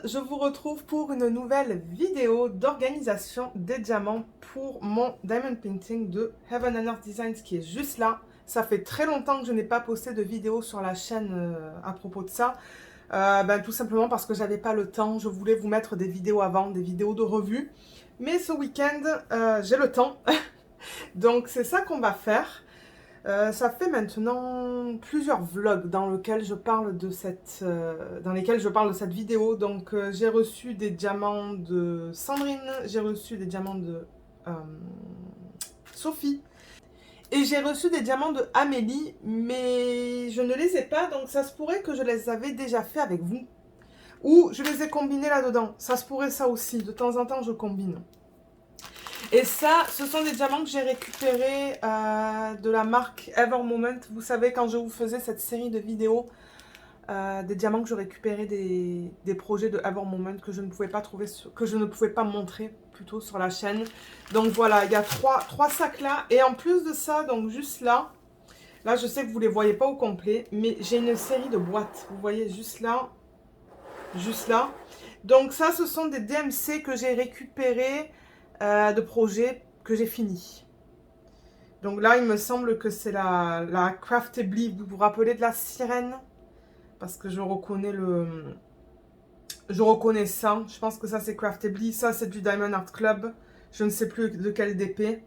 je vous retrouve pour une nouvelle vidéo d'organisation des diamants pour mon Diamond Painting de Heaven and Earth Designs qui est juste là. Ça fait très longtemps que je n'ai pas posté de vidéo sur la chaîne à propos de ça. Tout simplement parce que j'avais pas le temps, je voulais vous mettre des vidéos avant, des vidéos de revue. Mais ce week-end, j'ai le temps, donc c'est ça qu'on va faire. Ça fait maintenant plusieurs vlogs dans lesquels je parle de cette vidéo. Donc j'ai reçu des diamants de Sandrine, j'ai reçu des diamants de Sophie et j'ai reçu des diamants de Amélie, mais je ne les ai pas, donc ça se pourrait que je les avais déjà fait avec vous ou je les ai combinés là-dedans. Ça se pourrait ça aussi, de temps en temps je combine. Et ça, ce sont des diamants que j'ai récupérés de la marque Ever Moment. Vous savez, quand je vous faisais cette série de vidéos, des diamants que je récupérais des projets de Ever Moment que je ne pouvais pas trouver, que je ne pouvais pas montrer plutôt sur la chaîne. Donc voilà, il y a trois sacs là. Et en plus de ça, donc juste là, je sais que vous ne les voyez pas au complet, mais j'ai une série de boîtes. Vous voyez juste là, juste là. Donc ça, ce sont des DMC que j'ai récupérés de projets que j'ai fini. Donc là, il me semble que c'est la Craftably. Vous vous rappelez de la sirène? Parce que je reconnais ça. Je pense que ça, c'est Craftably. Ça, c'est du Diamond Art Club. Je ne sais plus de quel DP.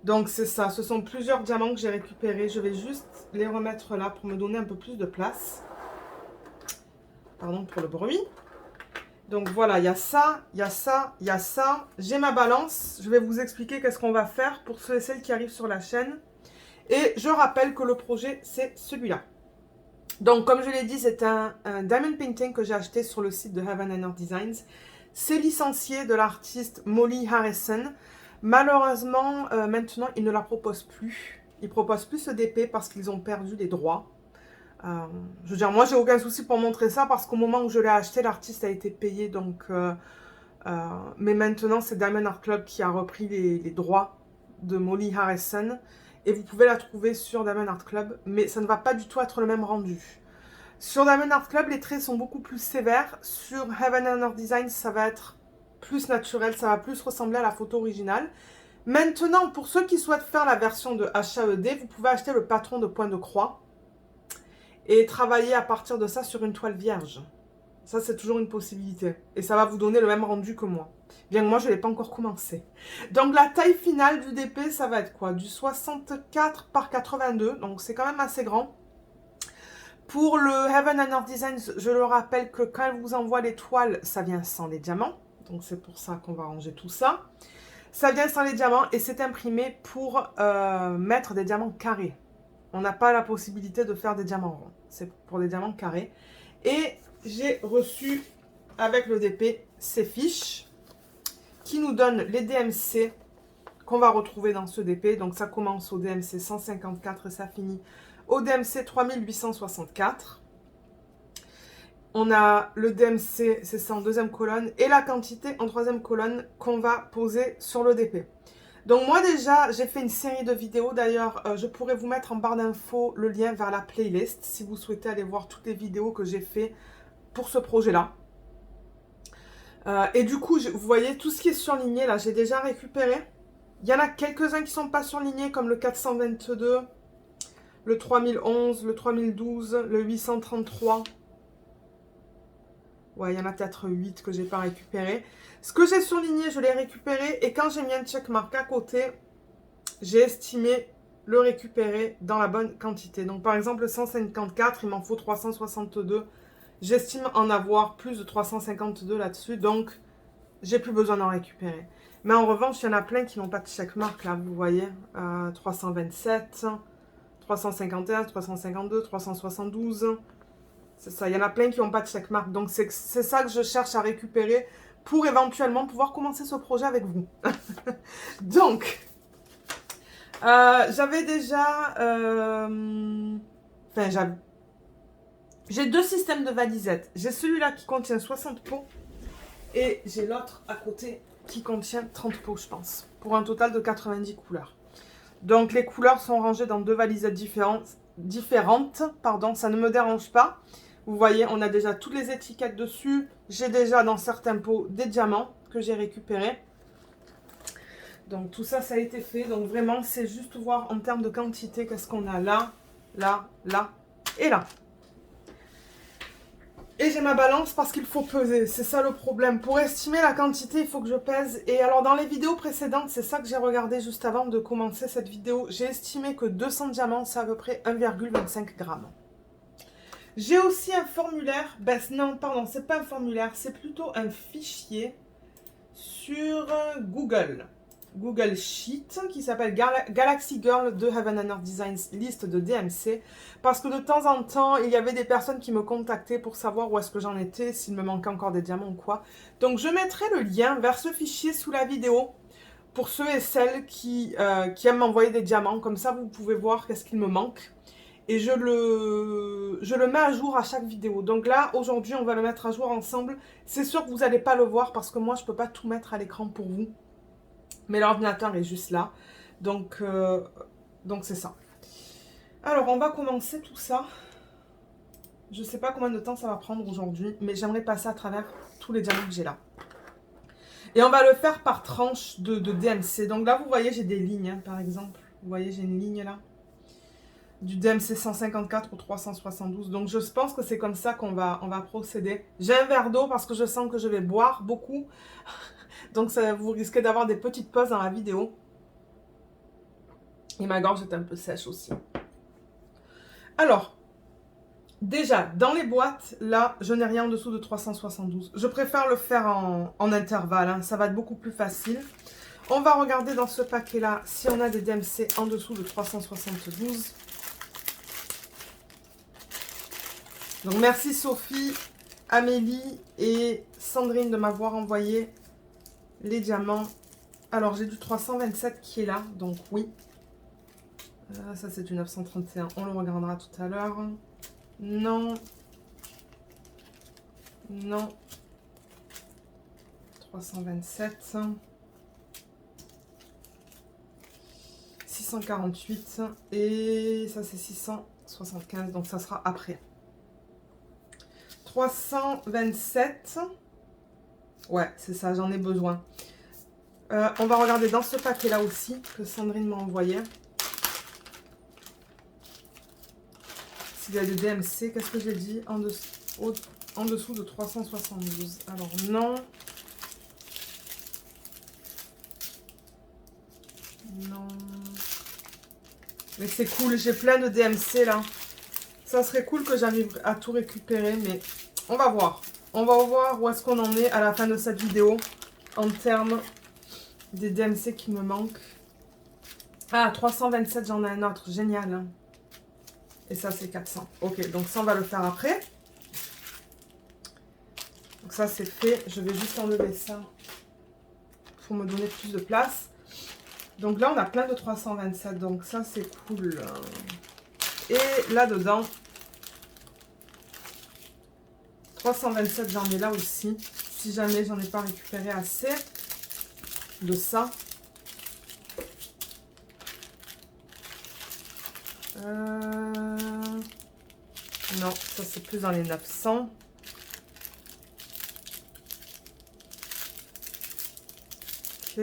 Donc c'est ça. Ce sont plusieurs diamants que j'ai récupérés. Je vais juste les remettre là pour me donner un peu plus de place. Pardon pour le bruit. Donc voilà, il y a ça, il y a ça, il y a ça. J'ai ma balance. Je vais vous expliquer qu'est-ce qu'on va faire pour ceux et celles qui arrivent sur la chaîne. Et je rappelle que le projet, c'est celui-là. Donc, comme je l'ai dit, c'est un Diamond Painting que j'ai acheté sur le site de Heaven and Earth Designs. C'est licencié de l'artiste Molly Harrison. Malheureusement, maintenant, ils ne la proposent plus. Ils ne proposent plus ce DP parce qu'ils ont perdu les droits. Je veux dire, moi, j'ai aucun souci pour montrer ça parce qu'au moment où je l'ai acheté, l'artiste a été payé. Donc, mais maintenant, c'est Diamond Art Club qui a repris les droits de Molly Harrison. Et vous pouvez la trouver sur Diamond Art Club, mais ça ne va pas du tout être le même rendu. Sur Diamond Art Club, les traits sont beaucoup plus sévères. Sur Heaven and Earth Design, ça va être plus naturel, ça va plus ressembler à la photo originale. Maintenant, pour ceux qui souhaitent faire la version de HAED, vous pouvez acheter le patron de point de croix et travailler à partir de ça sur une toile vierge. Ça, c'est toujours une possibilité. Et ça va vous donner le même rendu que moi. Bien que moi, je ne l'ai pas encore commencé. Donc, la taille finale du DP, ça va être quoi? Du 64 par 82. Donc, c'est quand même assez grand. Pour le Heaven and Earth Designs, je le rappelle que quand elle vous envoie les toiles, ça vient sans les diamants. Donc, c'est pour ça qu'on va ranger tout ça. Ça vient sans les diamants et c'est imprimé pour mettre des diamants carrés. On n'a pas la possibilité de faire des diamants ronds. C'est pour des diamants carrés. Et j'ai reçu avec le DP ces fiches qui nous donnent les DMC qu'on va retrouver dans ce DP. Donc ça commence au DMC 154 et ça finit au DMC 3864. On a le DMC, c'est ça en deuxième colonne, et la quantité en troisième colonne qu'on va poser sur le DP. Donc moi déjà, j'ai fait une série de vidéos. D'ailleurs, je pourrais vous mettre en barre d'infos le lien vers la playlist si vous souhaitez aller voir toutes les vidéos que j'ai fait pour ce projet-là. Et du coup, vous voyez, tout ce qui est surligné, là, j'ai déjà récupéré. Il y en a quelques-uns qui ne sont pas surlignés, comme le 422, le 3011, le 3012, le 833. Ouais, il y en a peut-être 8 que je n'ai pas récupéré. Ce que j'ai surligné, je l'ai récupéré. Et quand j'ai mis un checkmark à côté, j'ai estimé le récupérer dans la bonne quantité. Donc, par exemple, le 154, il m'en faut 362. J'estime en avoir plus de 352 là-dessus. Donc, j'ai plus besoin d'en récupérer. Mais en revanche, il y en a plein qui n'ont pas de checkmark, là, vous voyez. 327, 351, 352, 372... C'est ça, il y en a plein qui n'ont pas de checkmark. Donc, c'est ça que je cherche à récupérer pour éventuellement pouvoir commencer ce projet avec vous. Donc, j'avais déjà... j'ai deux systèmes de valisettes. J'ai celui-là qui contient 60 pots et j'ai l'autre à côté qui contient 30 pots, je pense. Pour un total de 90 couleurs. Donc, les couleurs sont rangées dans deux valisettes différentes. Ça ne me dérange pas. Vous voyez, on a déjà toutes les étiquettes dessus. J'ai déjà dans certains pots des diamants que j'ai récupérés. Donc tout ça, ça a été fait. Donc vraiment, c'est juste voir en termes de quantité qu'est-ce qu'on a là, là, là et là. Et j'ai ma balance parce qu'il faut peser, c'est ça le problème. Pour estimer la quantité, il faut que je pèse. Et alors dans les vidéos précédentes, c'est ça que j'ai regardé juste avant de commencer cette vidéo. J'ai estimé que 200 diamants, c'est à peu près 1,25 g. J'ai aussi un formulaire, ben non, pardon, c'est pas un formulaire, c'est plutôt un fichier sur Google Sheet qui s'appelle Galaxy Girl de Heaven and Earth Designs, liste de DMC, parce que de temps en temps, il y avait des personnes qui me contactaient pour savoir où est-ce que j'en étais, s'il me manquait encore des diamants ou quoi. Donc je mettrai le lien vers ce fichier sous la vidéo pour ceux et celles qui aiment m'envoyer des diamants, comme ça vous pouvez voir qu'est-ce qu'il me manque. Et je le mets à jour à chaque vidéo. Donc là, aujourd'hui, on va le mettre à jour ensemble. C'est sûr que vous n'allez pas le voir parce que moi, je ne peux pas tout mettre à l'écran pour vous. Mais l'ordinateur est juste là. Donc c'est ça. Alors, on va commencer tout ça. Je ne sais pas combien de temps ça va prendre aujourd'hui, mais j'aimerais passer à travers tous les diamants que j'ai là. Et on va le faire par tranche de DMC. Donc là, vous voyez, j'ai des lignes, hein, par exemple. Vous voyez, j'ai une ligne là. Du DMC 154 au 372. Donc je pense que c'est comme ça qu'on va procéder. J'ai un verre d'eau parce que je sens que je vais boire beaucoup. Donc ça, vous risquez d'avoir des petites pauses dans la vidéo. Et ma gorge est un peu sèche aussi. Alors, déjà, dans les boîtes, là, je n'ai rien en dessous de 372. Je préfère le faire en intervalle, hein, ça va être beaucoup plus facile. On va regarder dans ce paquet-là si on a des DMC en dessous de 372. Donc merci Sophie, Amélie et Sandrine de m'avoir envoyé les diamants. Alors j'ai du 327 qui est là, donc oui. Ça c'est du 931, on le regardera tout à l'heure. Non. Non. 327. 648 et ça c'est 675, donc ça sera après. 327. Ouais, c'est ça, j'en ai besoin. On va regarder dans ce paquet-là aussi, que Sandrine m'a envoyé. S'il y a des DMC, qu'est-ce que j'ai dit en dessous de 372. Alors, non. Non. Mais c'est cool, j'ai plein de DMC là. Ça serait cool que j'arrive à tout récupérer, mais on va voir. On va voir où est-ce qu'on en est à la fin de cette vidéo en termes des DMC qui me manquent. Ah, 327, j'en ai un autre. Génial. Et ça, c'est 400. Ok, donc ça, on va le faire après. Donc ça, c'est fait. Je vais juste enlever ça pour me donner plus de place. Donc là, on a plein de 327. Donc ça, c'est cool. Et là-dedans, 327, j'en ai là aussi. Si jamais j'en ai pas récupéré assez de ça. Non, ça c'est plus dans les 900. Ok.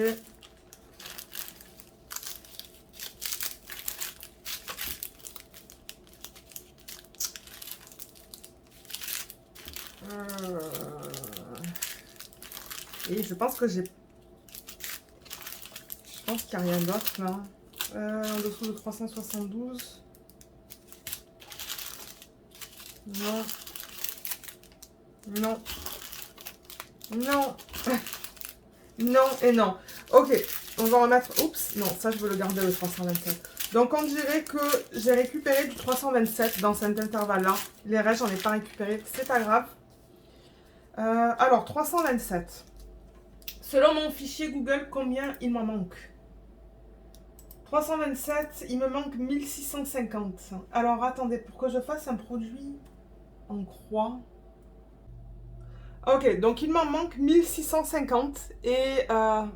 Et je pense que j'ai... Je pense qu'il n'y a rien d'autre là. En dessous de 372. Non. Non. Non. Non et non. Ok, on va remettre... Oups, non, ça je veux le garder le 327. Donc on dirait que j'ai récupéré du 327 dans cet intervalle-là. Les restes, j'en ai pas récupéré, c'est pas grave. Alors, 327. Selon mon fichier Google, combien il m'en manque? 327, il me manque 1650. Alors, attendez, pour que je fasse un produit en croix... Ok, donc il m'en manque 1650 et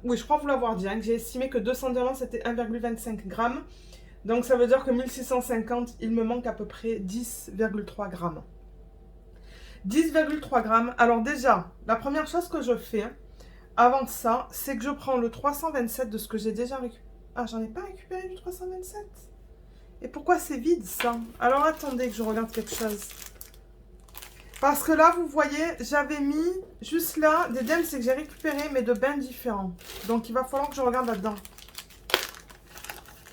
oui, je crois vous l'avoir dit, hein, que j'ai estimé que 200 diamants c'était 1,25 g. Donc ça veut dire que 1650, il me manque à peu près 10,3 grammes. 10,3 grammes. Alors déjà, la première chose que je fais avant ça, c'est que je prends le 327 de ce que j'ai déjà récupéré. Ah, j'en ai pas récupéré du 327. Et pourquoi c'est vide ça? Alors attendez que je regarde quelque chose. Parce que là, vous voyez, j'avais mis juste là des DMC que j'ai récupérés, mais de bains différents. Donc il va falloir que je regarde là-dedans.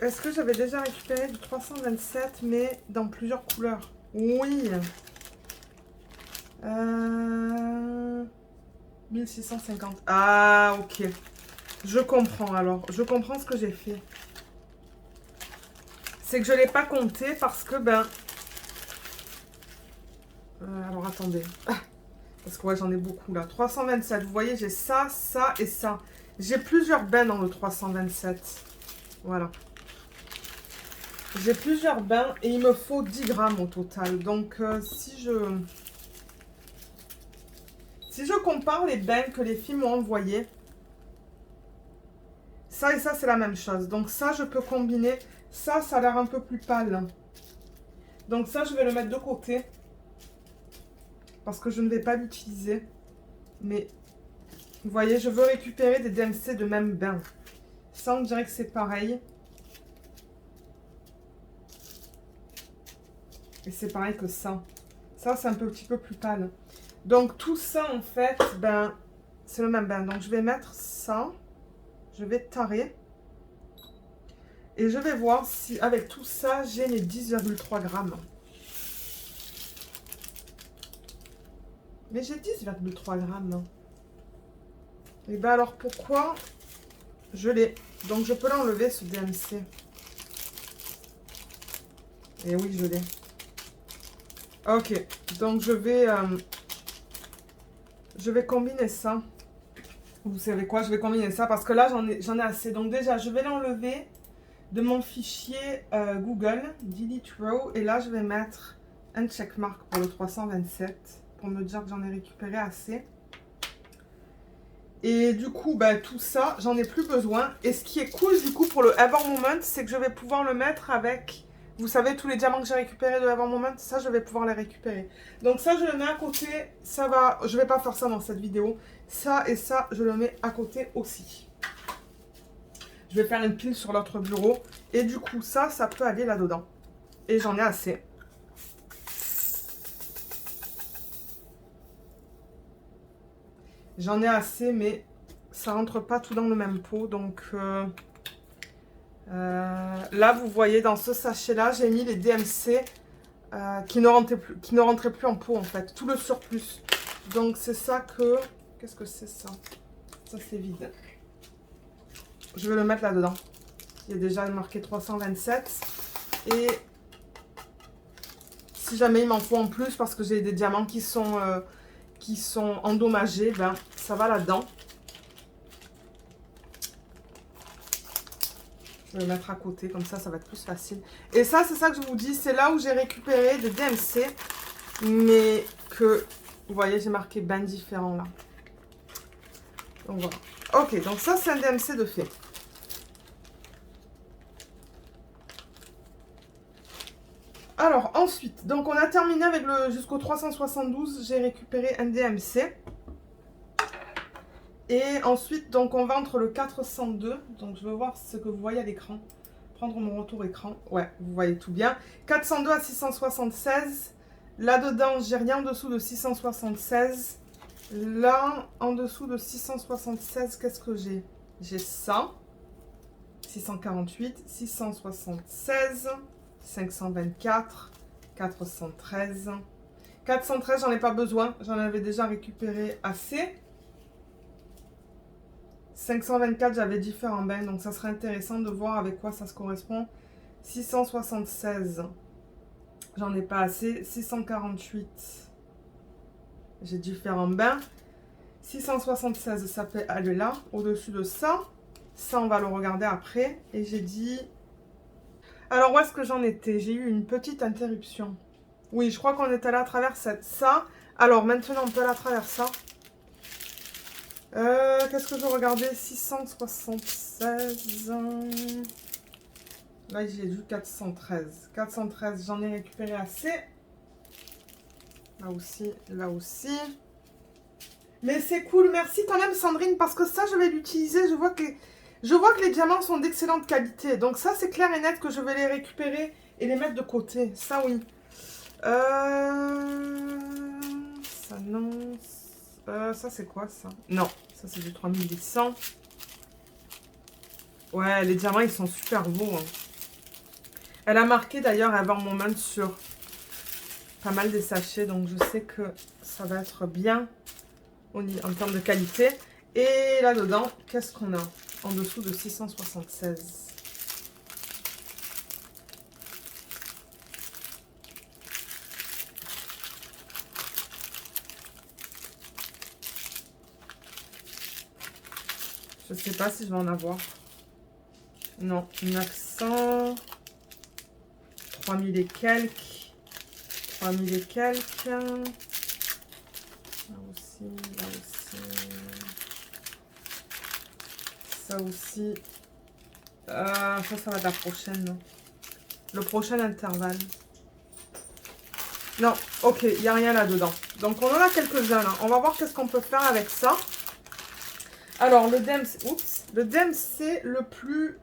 Est-ce que j'avais déjà récupéré du 327, mais dans plusieurs couleurs? Oui. 1650. Ah, ok. Je comprends alors. Je comprends ce que j'ai fait. C'est que je ne l'ai pas compté parce que, ben... alors, attendez. Parce que, ouais, j'en ai beaucoup, là. 327. Vous voyez, j'ai ça, ça et ça. J'ai plusieurs bains dans le 327. Voilà. J'ai plusieurs bains et il me faut 10 grammes au total. Donc, si je compare les bains que les filles m'ont envoyés, ça et ça, c'est la même chose. Donc, ça, je peux combiner. Ça a l'air un peu plus pâle. Donc, ça, je vais le mettre de côté. Parce que je ne vais pas l'utiliser. Mais, vous voyez, je veux récupérer des DMC de même bain. Ça, on dirait que c'est pareil. Et c'est pareil que ça. Ça, c'est un petit peu plus pâle. Donc, tout ça, en fait, ben, c'est le même bain. Donc, je vais mettre ça. Je vais tarer. Et je vais voir si, avec tout ça, j'ai les 10,3 grammes. Mais j'ai 10,3 grammes. Et ben alors, pourquoi je l'ai? Donc, je peux l'enlever, ce DMC. Et oui, je l'ai. Ok. Donc, je vais combiner ça. Vous savez quoi? Je vais combiner ça parce que là, j'en ai assez. Donc, déjà, je vais l'enlever de mon fichier Google, Delete Row. Et là, je vais mettre un checkmark pour le 327 pour me dire que j'en ai récupéré assez. Et du coup, bah, tout ça, j'en ai plus besoin. Et ce qui est cool, du coup, pour le Ever Moment, c'est que je vais pouvoir le mettre avec, vous savez, tous les diamants que j'ai récupérés de Ever Moment, ça, je vais pouvoir les récupérer. Donc ça, je le mets à côté. Ça va, je vais pas faire ça dans cette vidéo. Ça et ça, je le mets à côté aussi. Je vais faire une pile sur l'autre bureau. Et du coup, ça peut aller là-dedans. Et j'en ai assez. J'en ai assez, mais ça rentre pas tout dans le même pot. Donc là, vous voyez, dans ce sachet-là, j'ai mis les DMC qui ne rentraient plus en pot, en fait. Tout le surplus. Donc, c'est ça que... Qu'est-ce que c'est ça? Ça, c'est vide. Je vais le mettre là-dedans. Il y a déjà marqué 327. Et si jamais il m'en faut en plus, parce que j'ai des diamants qui sont endommagés, ben, ça va là-dedans. Je vais le mettre à côté, comme ça, ça va être plus facile. Et ça, c'est ça que je vous dis, c'est là où j'ai récupéré des DMC, mais que, vous voyez, j'ai marqué bain différent là. Donc voilà. Ok, donc ça, c'est un DMC de fait. Alors, ensuite, donc on a terminé avec le jusqu'au 372, j'ai récupéré un DMC. Et ensuite, donc on va entre le 402, donc je veux voir ce que vous voyez à l'écran. Prendre mon retour écran, ouais, vous voyez tout bien. 402 à 676, là-dedans, j'ai rien en dessous de 676. Là, en dessous de 676, qu'est-ce que j'ai? J'ai ça, 648, 676, 524, 413. 413, j'en ai pas besoin, j'en avais déjà récupéré assez. 524, j'avais différents bains, donc ça serait intéressant de voir avec quoi ça se correspond. 676, j'en ai pas assez. 648, j'ai différents bains. 676, ça peut aller là, au-dessus de ça. Ça, on va le regarder après. Et j'ai dit... Alors, où est-ce que j'en étais? J'ai eu une petite interruption. Oui, je crois qu'on est allé à travers ça. Alors, maintenant, on peut aller à travers ça. Qu'est-ce que je regardais? 676. Là, j'ai vu 413. 413, j'en ai récupéré assez. Là aussi, là aussi. Mais c'est cool, merci quand même Sandrine, parce que ça, je vais l'utiliser. Je vois que les diamants sont d'excellente qualité. Donc ça, c'est clair et net que je vais les récupérer et les mettre de côté. Ça, oui. Ça, non. Ça, c'est quoi, ça? Non, ça, c'est du 3800. Ouais, les diamants, ils sont super beaux. Hein. Elle a marqué, d'ailleurs, avant moment sur pas mal des sachets. Donc, je sais que ça va être bien en termes de qualité. Et là-dedans, qu'est-ce qu'on a en dessous de 676? Je sais pas si je vais en avoir. Non, 900. 3000 et quelques. 3000 et quelques. Là aussi, là aussi. Ça aussi. Ça va être la prochaine. Non. Le prochain intervalle. Non, ok, il n'y a rien là-dedans. Donc, on en a quelques-uns là. On va voir qu'est-ce qu'on peut faire avec ça. Alors, le DEM, c'est le plus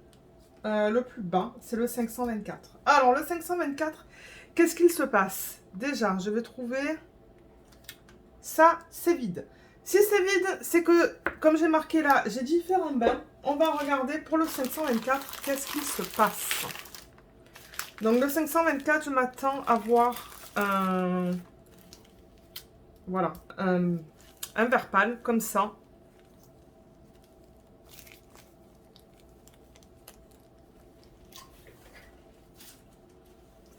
bas. C'est le 524. Alors, le 524, qu'est-ce qu'il se passe? Déjà, je vais trouver... Ça, c'est vide. Si c'est vide, c'est que, comme j'ai marqué là, j'ai différents bains. On va regarder pour le 524, qu'est-ce qui se passe. Donc, le 524, je m'attends à voir un... Voilà, un vert pâle, comme ça.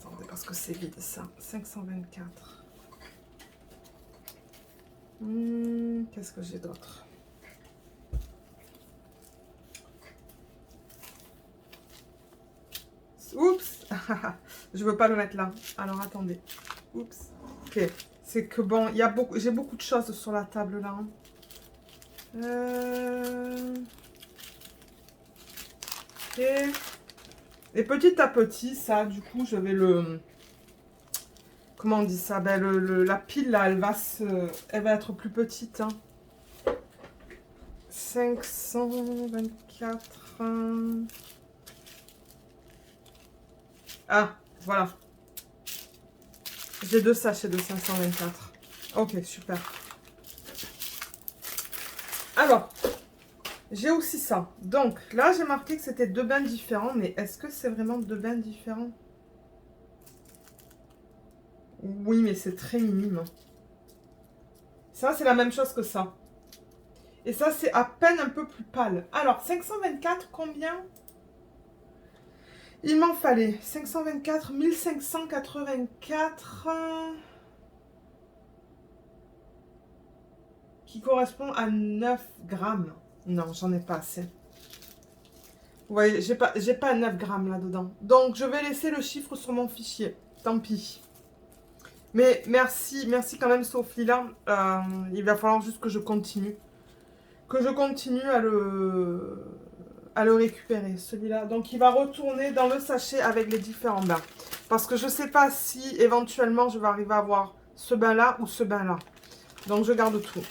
Attendez, parce que c'est vide, ça. 524. Qu'est-ce que j'ai d'autre? Oups. Je veux pas le mettre là. Alors, attendez. Oups. Ok. C'est que bon, j'ai beaucoup de choses sur la table là. Ok. Et petit à petit, ça, du coup, je vais le... Comment on dit ça? Ben, la pile là, elle va être plus petite. Hein. 524. Ah, voilà. J'ai 2 sachets de 524. Ok, super. Alors, j'ai aussi ça. Donc, là, j'ai marqué que c'était 2 bains différents. Mais est-ce que c'est vraiment 2 bains différents? Oui, mais c'est très minime. Ça, c'est la même chose que ça. Et ça, c'est à peine un peu plus pâle. Alors, 524, combien? Il m'en fallait 524, 1584, qui correspond à 9 grammes. Non, j'en ai pas assez. Vous voyez, j'ai pas 9 grammes là-dedans. Donc, je vais laisser le chiffre sur mon fichier. Tant pis. Mais merci quand même Sophie là. Il va falloir juste que je continue. Que je continue à le récupérer, celui-là. Donc, il va retourner dans le sachet avec les différents bains. Parce que je ne sais pas si, éventuellement, je vais arriver à avoir ce bain-là ou ce bain-là. Donc, je garde tout.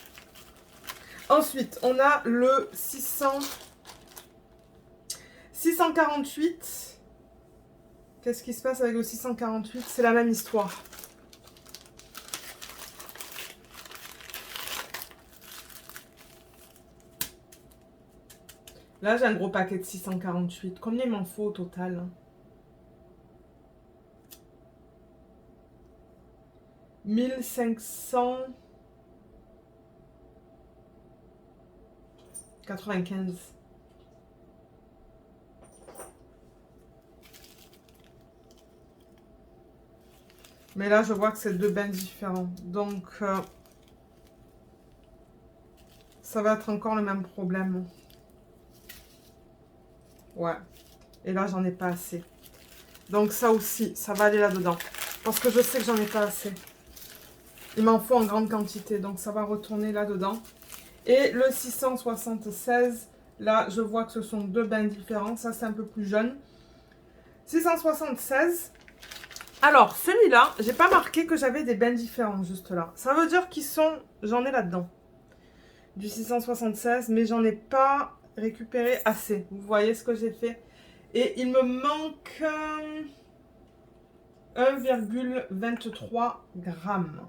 Ensuite, on a le 648. Qu'est-ce qui se passe avec le 648? C'est la même histoire. Là, j'ai un gros paquet de 648. Combien il m'en faut au total? 1595. Mais là, je vois que c'est 2 bains différents. Donc, ça va être encore le même problème. Ouais. Et là, j'en ai pas assez. Donc, ça aussi, ça va aller là-dedans. Parce que je sais que j'en ai pas assez. Il m'en faut en grande quantité. Donc, ça va retourner là-dedans. Et le 676, là, je vois que ce sont 2 bains différents. Ça, c'est un peu plus jeune. 676, Alors, celui-là, j'ai pas marqué que j'avais des bains différents juste là. Ça veut dire qu'ils sont... J'en ai là-dedans. Du 676, mais j'en ai pas récupéré assez. Vous voyez ce que j'ai fait? Et il me manque 1,23 grammes.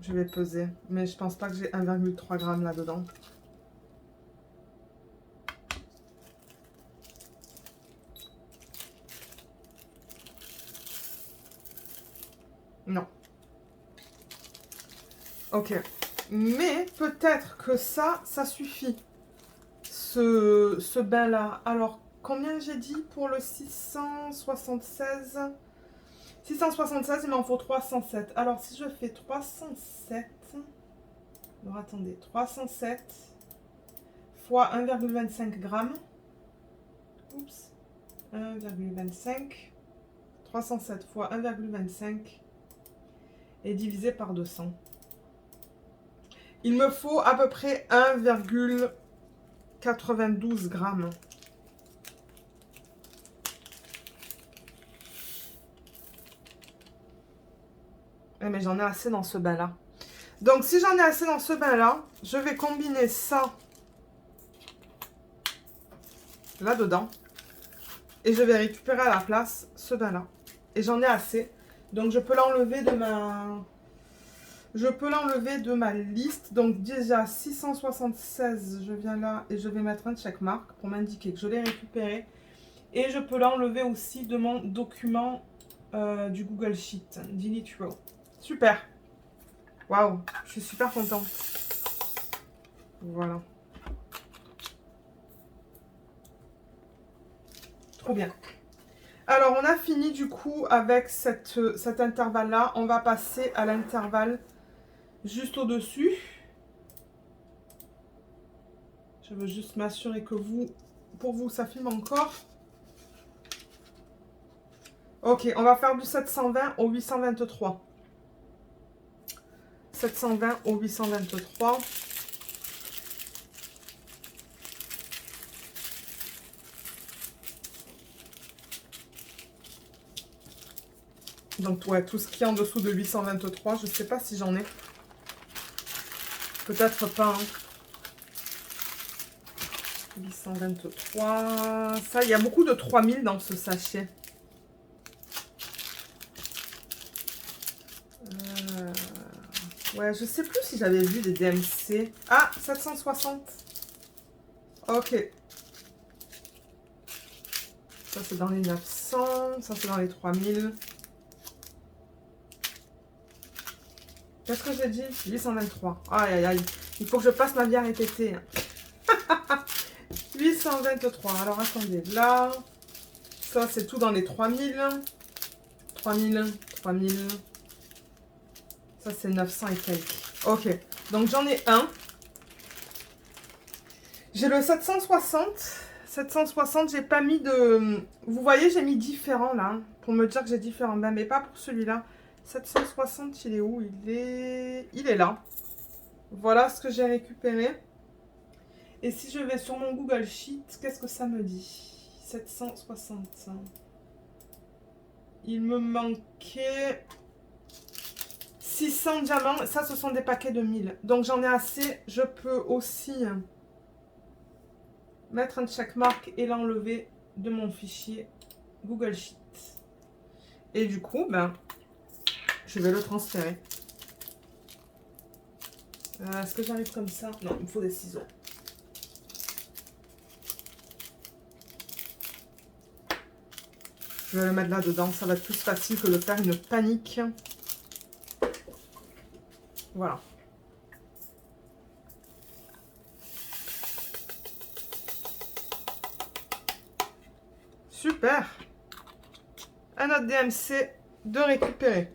Je vais peser, mais je pense pas que j'ai 1,3 grammes là-dedans. Non. Ok. Mais peut-être que ça suffit. Ce bain-là. Alors, combien j'ai dit pour le 676? 676, il m'en faut 307. Alors, si je fais 307... Alors, attendez. 307 fois 1,25 grammes. Oups. 1,25. 307 fois 1,25 et divisé par 200. Il me faut à peu près 1,92 grammes. Mais j'en ai assez dans ce bain-là. Donc, si j'en ai assez dans ce bain-là, je vais combiner ça là-dedans. Et je vais récupérer à la place ce bain-là. Et j'en ai assez. Donc, je peux l'enlever de ma... Je peux l'enlever de ma liste. Donc, déjà, 676, je viens là et je vais mettre un checkmark pour m'indiquer que je l'ai récupéré. Et je peux l'enlever aussi de mon document du Google Sheet, Delete Row. Super. Waouh, je suis super contente. Voilà. Trop bien. Alors, on a fini du coup avec cet intervalle-là. On va passer à l'intervalle juste au-dessus. Je veux juste m'assurer que pour vous, ça filme encore. Ok, on va faire du 720 au 823. 720 au 823. Donc, ouais, tout ce qui est en dessous de 823, je ne sais pas si j'en ai. Peut-être pas. Hein. 823. Ça, il y a beaucoup de 3000 dans ce sachet. Ouais, je sais plus si j'avais vu des DMC. Ah, 760. Ok. Ça, c'est dans les 900. Ça, c'est dans les 3000. Qu'est-ce que j'ai dit? 823. Aïe, aïe, aïe. Il faut que je passe ma vie à répéter. 823. Alors, attendez. Là, ça, c'est tout dans les 3000. 3000, 3000. Ça, c'est 900 et quelques. Ok. Donc, j'en ai un. J'ai le 760. 760, j'ai pas mis de... Vous voyez, j'ai mis différents, là. Hein, pour me dire que j'ai différents bains, mais pas pour celui-là. 760, il est où? Il est là. Voilà ce que j'ai récupéré. Et si je vais sur mon Google Sheet, qu'est-ce que ça me dit? 760. Il me manquait 600 diamants. Ça, ce sont des paquets de 1000. Donc, j'en ai assez. Je peux aussi mettre un checkmark et l'enlever de mon fichier Google Sheet. Et du coup, ben, je vais le transférer. Est-ce que j'arrive comme ça? Non, il me faut des ciseaux. Je vais le mettre là-dedans. Ça va être plus facile que de faire une panique. Voilà. Super. Un autre DMC de récupérer.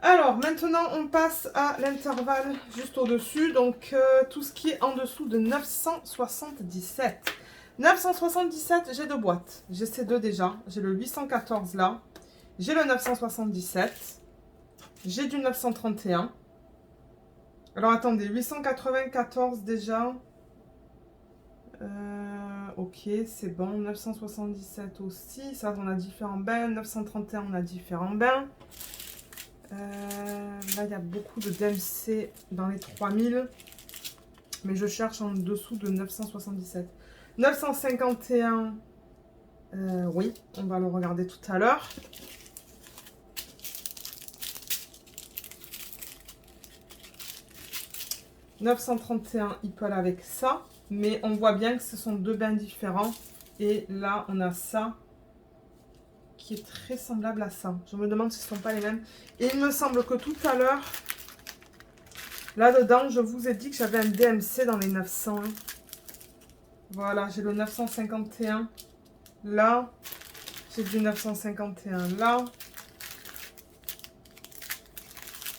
Alors, maintenant, on passe à l'intervalle juste au-dessus. Donc, tout ce qui est en dessous de 977. 977, j'ai deux boîtes. J'ai ces deux déjà. J'ai le 814 là. J'ai le 977. J'ai du 931. Alors, attendez. 894 déjà. Ok, c'est bon. 977 aussi. Ça, on a différents bains. 931, on a différents bains. Là, il y a beaucoup de DMC dans les 3000. Mais je cherche en dessous de 977. 951, oui, on va le regarder tout à l'heure. « 931, il peut aller avec ça. Mais on voit bien que ce sont deux bains différents. Et là, on a ça qui est très semblable à ça. Je me demande si ce ne sont pas les mêmes. Et il me semble que tout à l'heure, là-dedans, je vous ai dit que j'avais un DMC dans les 900. Hein. Voilà, j'ai le 951 là. J'ai du 951 là.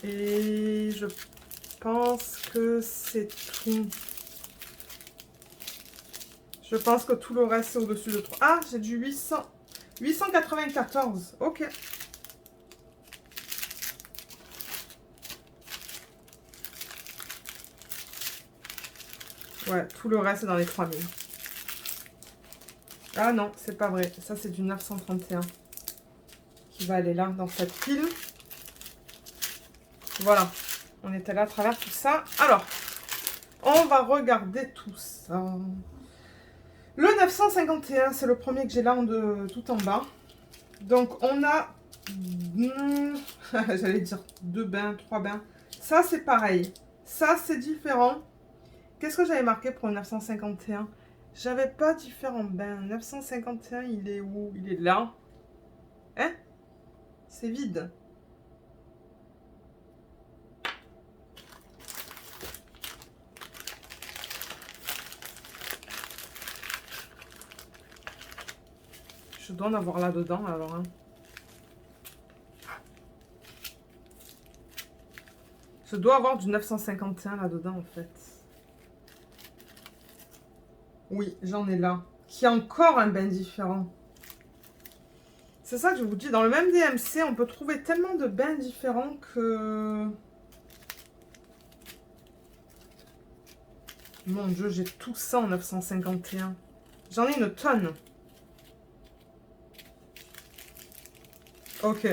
Et je pense que c'est tout. Je pense que tout le reste, c'est au-dessus de 3. Ah, j'ai du 894. Ok. Ouais, tout le reste, c'est dans les 3000. Ah non, c'est pas vrai. Ça, c'est du 931 qui va aller là, dans cette pile. Voilà. On était là à travers tout ça. Alors, on va regarder tout ça. Le 951, c'est le premier que j'ai là tout en bas. Donc, on a... J'allais dire 2 bains, 3 bains. Ça, c'est pareil. Ça, c'est différent. Qu'est-ce que j'avais marqué pour le 951? J'avais pas différents bains. 951, il est où? Il est là. Hein? C'est vide. Je dois en avoir là-dedans, alors. Hein. Je dois avoir du 951 là-dedans, en fait. Oui, j'en ai là. Qui a encore un bain différent. C'est ça que je vous dis. Dans le même DMC, on peut trouver tellement de bains différents que... Mon Dieu, j'ai tout ça en 951. J'en ai une tonne. Ok.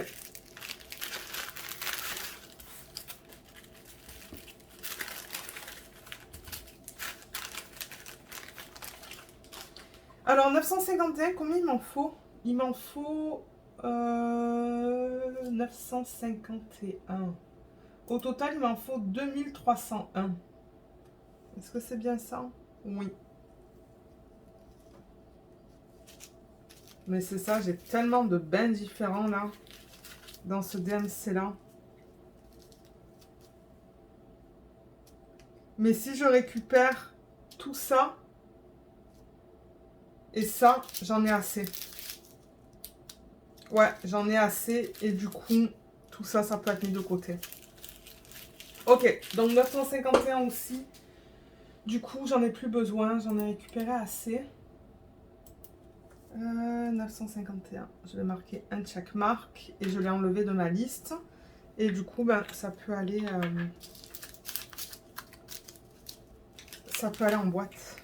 Alors, 951, combien il m'en faut? Il m'en faut 951. Au total, il m'en faut 2301. Est-ce que c'est bien ça? Oui. Mais c'est ça, j'ai tellement de bains différents là, dans ce DMC là. Mais si je récupère tout ça et ça, j'en ai assez. Ouais, j'en ai assez et du coup, tout ça, ça peut être mis de côté. Ok, donc 951 aussi. Du coup, j'en ai plus besoin, j'en ai récupéré assez. 951, je vais marquer un de chaque marque et je l'ai enlevé de ma liste. Et du coup, ben, ça peut aller en boîte.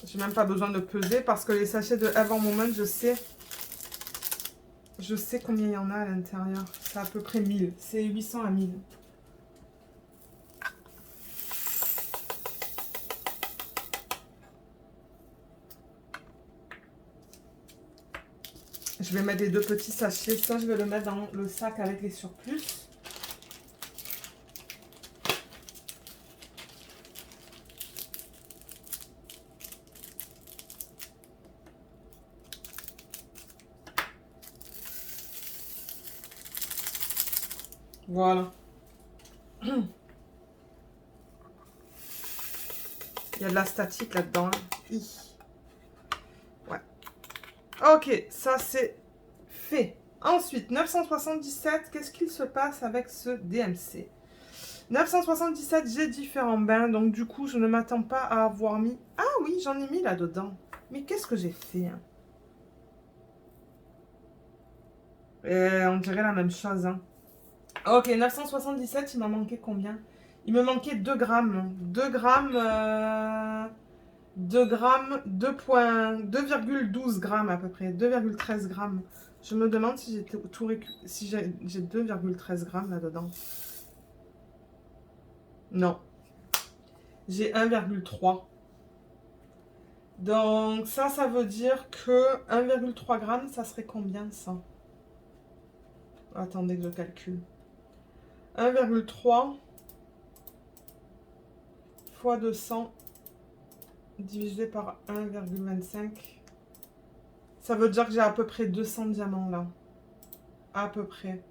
J'ai même pas besoin de peser parce que les sachets de Ever Moment, je sais combien il y en a à l'intérieur. C'est à peu près 1000. C'est 800 à 1000. Je vais mettre les 2 petits sachets. Ça, je vais le mettre dans le sac avec les surplus. Voilà. Il y a de la statique là-dedans. Hein. Ouais. Ok, ça c'est fait. Ensuite, 977, qu'est-ce qu'il se passe avec ce DMC? 977, j'ai différents bains, donc du coup, je ne m'attends pas à avoir mis... Ah oui, j'en ai mis là-dedans. Mais qu'est-ce que j'ai fait hein? On dirait la même chose. Hein. Ok, 977, il m'en manquait combien? Il me manquait 2 grammes. 2 grammes... 2 grammes, 2,12 grammes à peu près, 2,13 grammes. Je me demande si j'ai tout si j'ai 2,13 grammes là-dedans. Non, j'ai 1,3. Donc ça veut dire que 1,3 grammes, ça serait combien ça? Attendez que je calcule. 1,3 fois 200 divisé par 1,25. Ça veut dire que j'ai à peu près 200 diamants là. À peu près.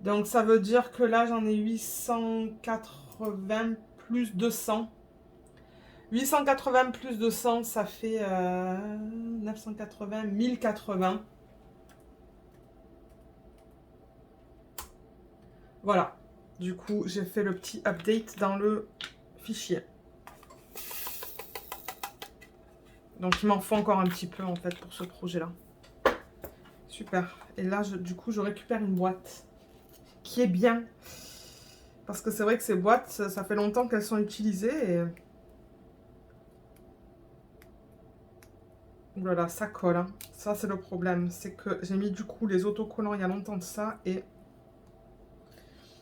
Donc ça veut dire que là j'en ai 880 plus 200. 880 plus 200, ça fait 980, 1080. Voilà. Du coup, j'ai fait le petit update dans le fichier. Donc il m'en faut encore un petit peu en fait pour ce projet-là. Super. Et là, du coup, je récupère une boîte qui est bien. Parce que c'est vrai que ces boîtes, ça fait longtemps qu'elles sont utilisées. Et... voilà, ça colle. Hein. Ça, c'est le problème. C'est que j'ai mis du coup les autocollants il y a longtemps de ça. Et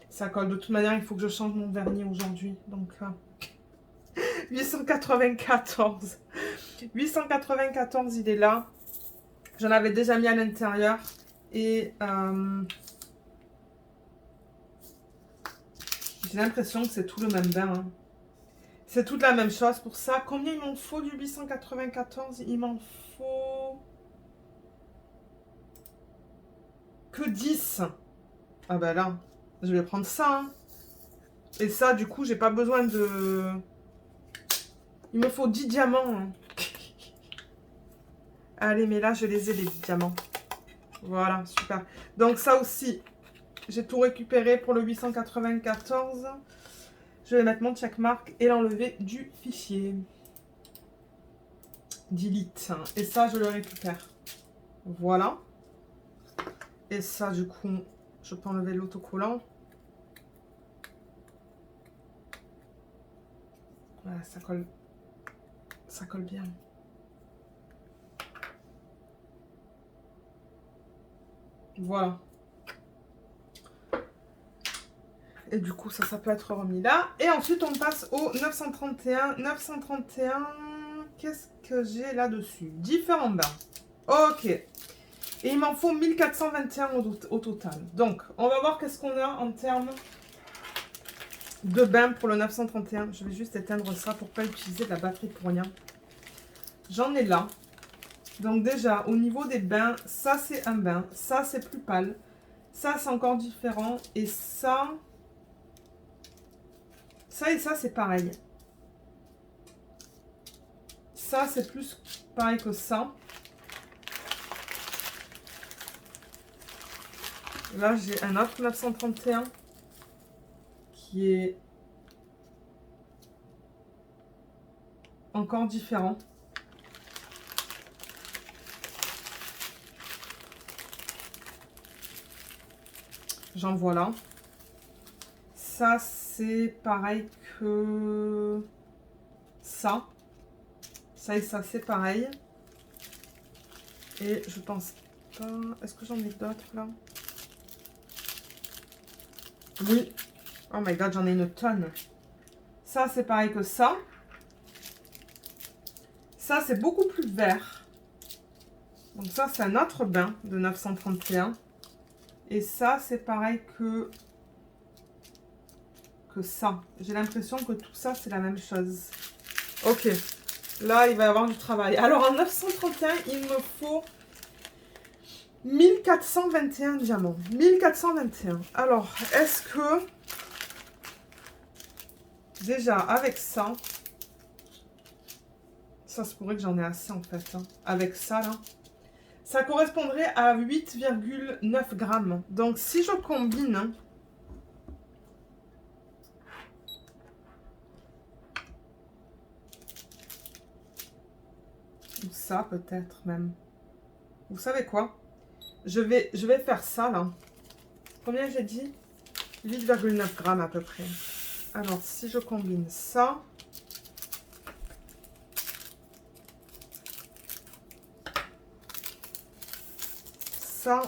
ça colle. De toute manière, il faut que je change mon vernis aujourd'hui. Donc, 894. 894, il est là. J'en avais déjà mis à l'intérieur. Et... j'ai l'impression que c'est tout le même bain. Hein. C'est toute la même chose pour ça. Combien il m'en faut du 894? Il m'en faut... que 10. Ah bah là, je vais prendre ça. Hein. Et ça, du coup, j'ai pas besoin de... il me faut 10 diamants. Hein. Allez, mais là, je les ai, les diamants. Voilà, super. Donc ça aussi, j'ai tout récupéré pour le 894. Je vais mettre mon checkmark et l'enlever du fichier. Delete. Et ça, je le récupère. Voilà. Et ça, du coup, je peux enlever l'autocollant. Voilà, ça colle. Ça colle bien. Voilà. Et du coup, ça peut être remis là. Et ensuite, on passe au 931. 931, qu'est-ce que j'ai là-dessus? Différents bains. Ok. Et il m'en faut 1421 au total. Donc, on va voir qu'est-ce qu'on a en termes de bains pour le 931. Je vais juste éteindre ça pour ne pas utiliser de la batterie pour rien. J'en ai là. Donc déjà, au niveau des bains, ça c'est un bain. Ça c'est plus pâle. Ça c'est encore différent. Et ça... ça et ça c'est pareil. Ça c'est plus pareil que ça. Là j'ai un autre 931 qui est encore différent. J'en vois là. Ça c'est pareil que ça. Ça et ça c'est pareil. Et je pense pas... est-ce que j'en ai d'autres là? Oui. Oh my god, j'en ai une tonne. Ça, c'est pareil que ça. Ça, c'est beaucoup plus vert. Donc ça, c'est un autre bain de 931. Et ça, c'est pareil que ça. J'ai l'impression que tout ça, c'est la même chose. Ok. Là, il va y avoir du travail. Alors, en 931, il me faut 1421 diamants. 1421. Alors, est-ce que... déjà, avec ça... ça se pourrait que j'en ai assez, en fait. Hein. Avec ça, là. Ça correspondrait à 8,9 grammes. Donc, si je combine... hein, ou ça, peut-être, même. Vous savez quoi? je vais faire ça, là. Combien j'ai dit? 8,9 grammes à peu près. Alors, si je combine ça... Ça...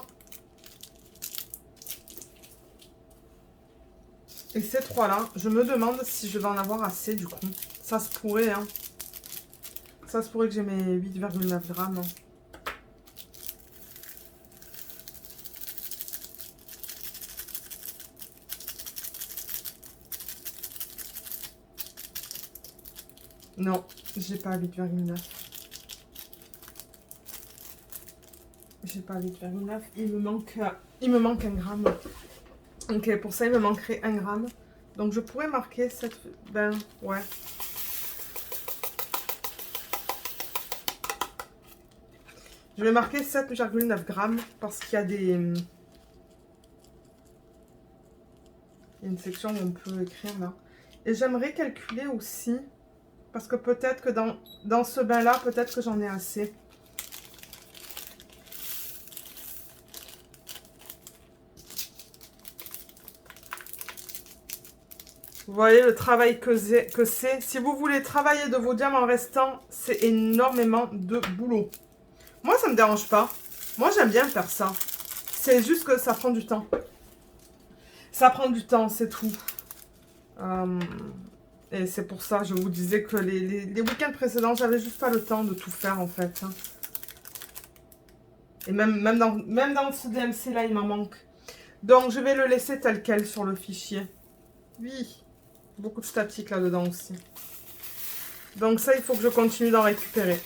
Et ces trois-là, je me demande si je vais en avoir assez, du coup. Ça se pourrait, hein. Ça se pourrait que j'ai mes 8,9 grammes. Non, j'ai pas 8,9. J'ai pas 8,9. Il me manque 1 gramme. Ok, pour ça, il me manquerait 1 gramme. Donc, je pourrais marquer cette... Ben, ouais. Je vais marquer 7,9 grammes parce qu'il y a des... Il y a une section où on peut écrire, là. Et j'aimerais calculer aussi, parce que peut-être que dans ce bain-là, peut-être que j'en ai assez. Vous voyez le travail que c'est. Si vous voulez travailler de vos diamants restants, c'est énormément de boulot. Moi, ça ne me dérange pas. Moi, j'aime bien faire ça. C'est juste que ça prend du temps. Ça prend du temps, c'est tout. Et c'est pour ça, je vous disais que les week-ends précédents, j'avais juste pas le temps de tout faire, en fait. Et même dans ce DMC-là, il m'en manque. Donc, je vais le laisser tel quel sur le fichier. Oui. Beaucoup de statique là-dedans aussi. Donc ça, il faut que je continue d'en récupérer.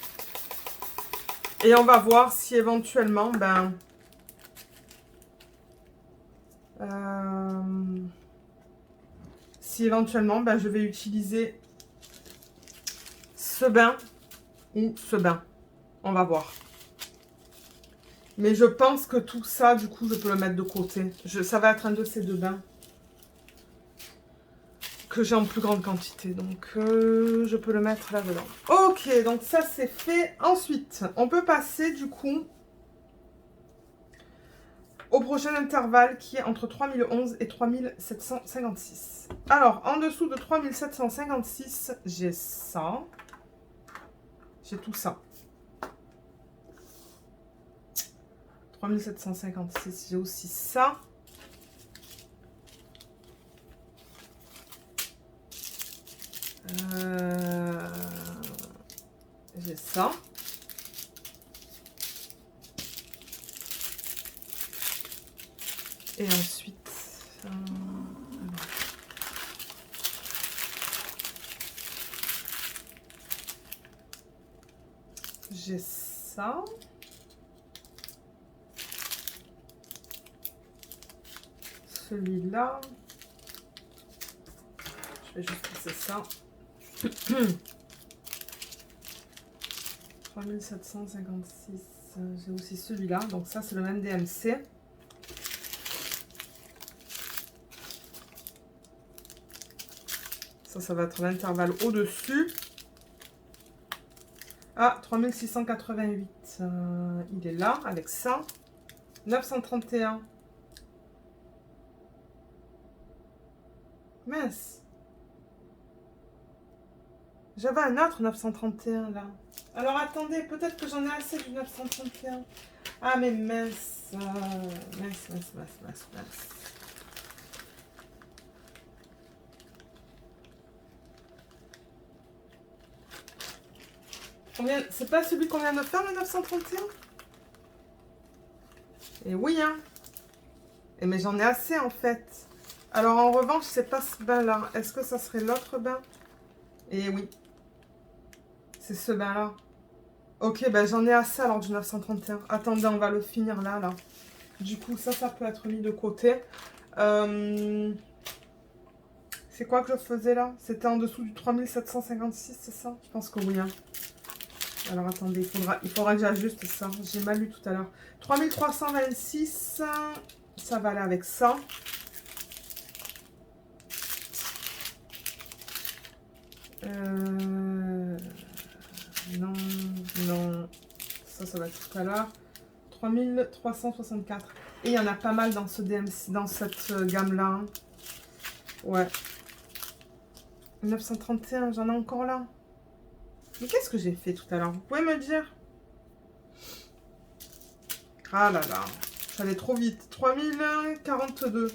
Et on va voir si éventuellement, ben... si éventuellement, ben, je vais utiliser ce bain ou ce bain. On va voir. Mais je pense que tout ça, du coup, je peux le mettre de côté. Ça va être un de ces deux bains que j'ai en plus grande quantité, donc je peux le mettre là-dedans. Ok, donc ça c'est fait. Ensuite, on peut passer du coup au prochain intervalle qui est entre 3011 et 3756. Alors, en dessous de 3756, j'ai ça. J'ai tout ça. 3756, j'ai aussi ça. J'ai ça. Et ensuite, j'ai ça. Celui-là. Je vais juste passer ça. 3756. J'ai aussi celui-là. Donc ça, c'est le même DMC. Ça va être l'intervalle au-dessus. Ah, 3688. Il est là, avec ça. 931. Mince. J'avais un autre 931, là. Alors, attendez, peut-être que j'en ai assez du 931. Ah, mais mince. Mince. C'est pas celui qu'on vient de faire, le 931? Et oui, hein. Et mais j'en ai assez, en fait. Alors, en revanche, c'est pas ce bain-là. Est-ce que ça serait l'autre bain? Et oui. C'est ce bain-là. Ok, ben j'en ai assez alors du 931. Attendez, on va le finir là. Du coup, ça peut être mis de côté. C'est quoi que je faisais là? C'était en dessous du 3756, c'est ça? Je pense que oui, hein. Alors attendez, il faudra que j'ajuste ça. J'ai mal lu tout à l'heure. 3326, ça va aller avec ça. Non. Ça va être tout à l'heure. 3364. Et il y en a pas mal dans ce DMC, dans cette gamme-là. Ouais. 931, j'en ai encore là. Mais qu'est-ce que j'ai fait tout à l'heure? Vous pouvez me dire? Ah là là, j'allais trop vite. 3042.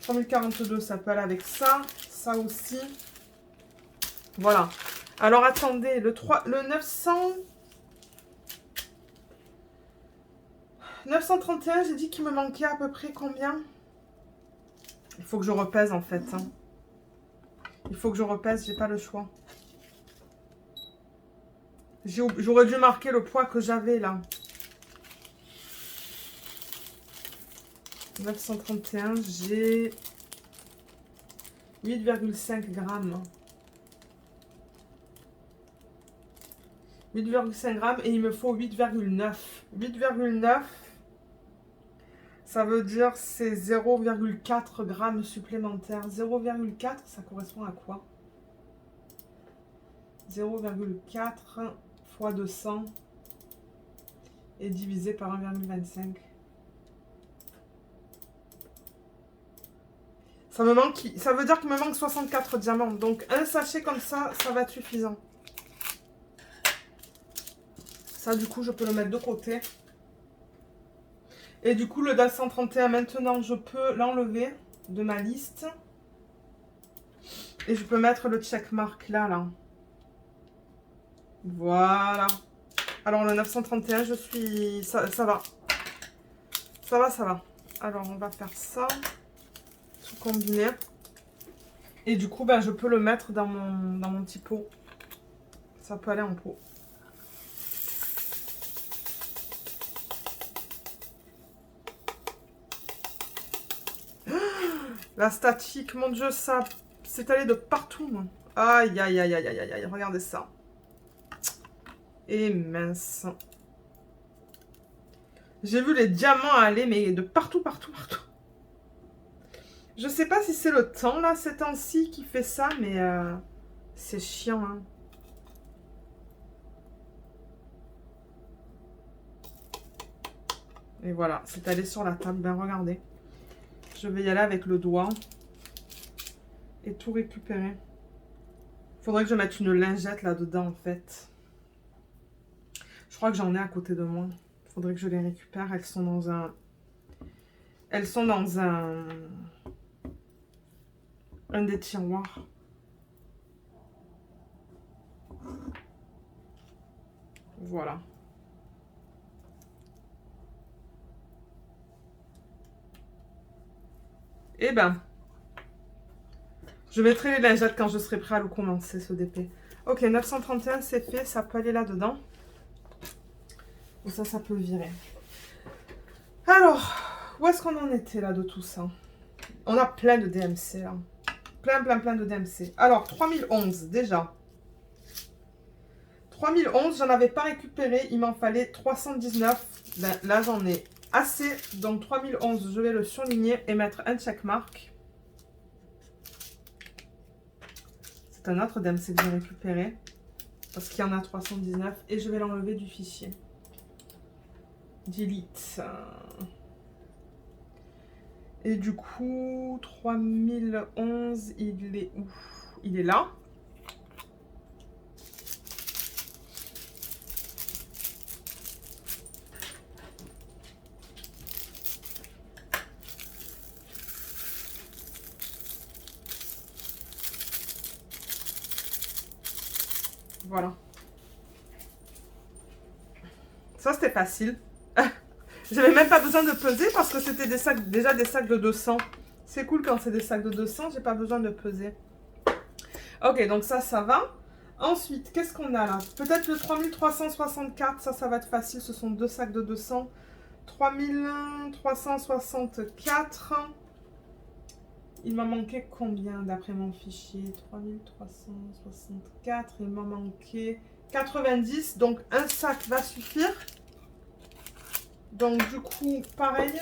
3042, ça peut aller avec ça. Ça aussi. Voilà. Alors attendez, le 900... 931, j'ai dit qu'il me manquait à peu près combien? Il faut que je repèse en fait. Hein. Il faut que je repèse, j'ai pas le choix. J'aurais dû marquer le poids que j'avais là. 931, j'ai 8,5 grammes. 8,5 grammes et il me faut 8,9. 8,9, ça veut dire c'est 0,4 grammes supplémentaires. 0,4, ça correspond à quoi? 0,4 fois 200 et divisé par 1,25. Ça me manque, ça veut dire qu'il me manque 64 diamants. Donc un sachet comme ça, ça va être suffisant. Ça, du coup, je peux le mettre de côté. Et du coup, le DAS 131, maintenant, je peux l'enlever de ma liste. Et je peux mettre le checkmark là. Voilà. Alors, le 931, je suis... Ça va. Ça va. Alors, on va faire ça. Tout combiner. Et du coup, ben, je peux le mettre dans mon petit pot. Ça peut aller en pot. La statique, mon Dieu, ça s'est allé de partout. Aïe, aïe, aïe, aïe, aïe, aïe, regardez ça. Et mince. J'ai vu les diamants aller, mais de partout, partout, partout. Je sais pas si c'est le temps, là, ces temps-ci, qui fait ça, mais c'est chiant, hein. Et voilà, c'est allé sur la table. Ben, regardez. Je vais y aller avec le doigt. Et tout récupérer. Faudrait que je mette une lingette là-dedans, en fait. Je crois que j'en ai à côté de moi. Faudrait que je les récupère. Elles sont dans un... un des tiroirs. Voilà. Eh ben, je mettrai les lingettes quand je serai prêt à le commencer, ce DP. Ok, 931, c'est fait. Ça peut aller là-dedans. Et ça peut virer. Alors, où est-ce qu'on en était là de tout ça? On a plein de DMC là. Plein de DMC. Alors, 3011 déjà. 3011, j'en avais pas récupéré. Il m'en fallait 319. Ben, là, j'en ai assez. Donc, 3011, je vais le surligner et mettre un checkmark. C'est un autre DMC que j'ai récupéré. Parce qu'il y en a 319. Et je vais l'enlever du fichier. Delete. Et du coup, 3011, il est où? Il est là. Voilà. Ça, c'était facile. J'avais même pas besoin de peser parce que c'était déjà des sacs de 200. C'est cool quand c'est des sacs de 200, j'ai pas besoin de peser. Ok, donc ça va. Ensuite, qu'est-ce qu'on a là? Peut-être le 3364, ça va être facile. Ce sont deux sacs de 200. 3364. Il m'a manqué combien d'après mon fichier? 3364, il m'a manqué 90. Donc un sac va suffire. Donc du coup, pareil,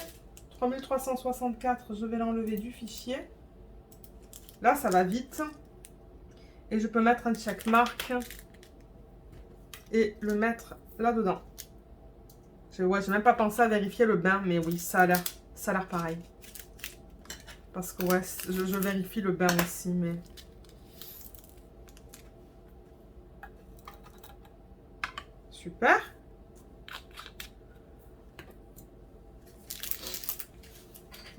3364, je vais l'enlever du fichier. Là, ça va vite. Et je peux mettre un checkmark et le mettre là-dedans. Ouais, j'ai même pas pensé à vérifier le bain, mais oui, ça a l'air pareil. Parce que ouais, je vérifie le bain aussi, mais... Super.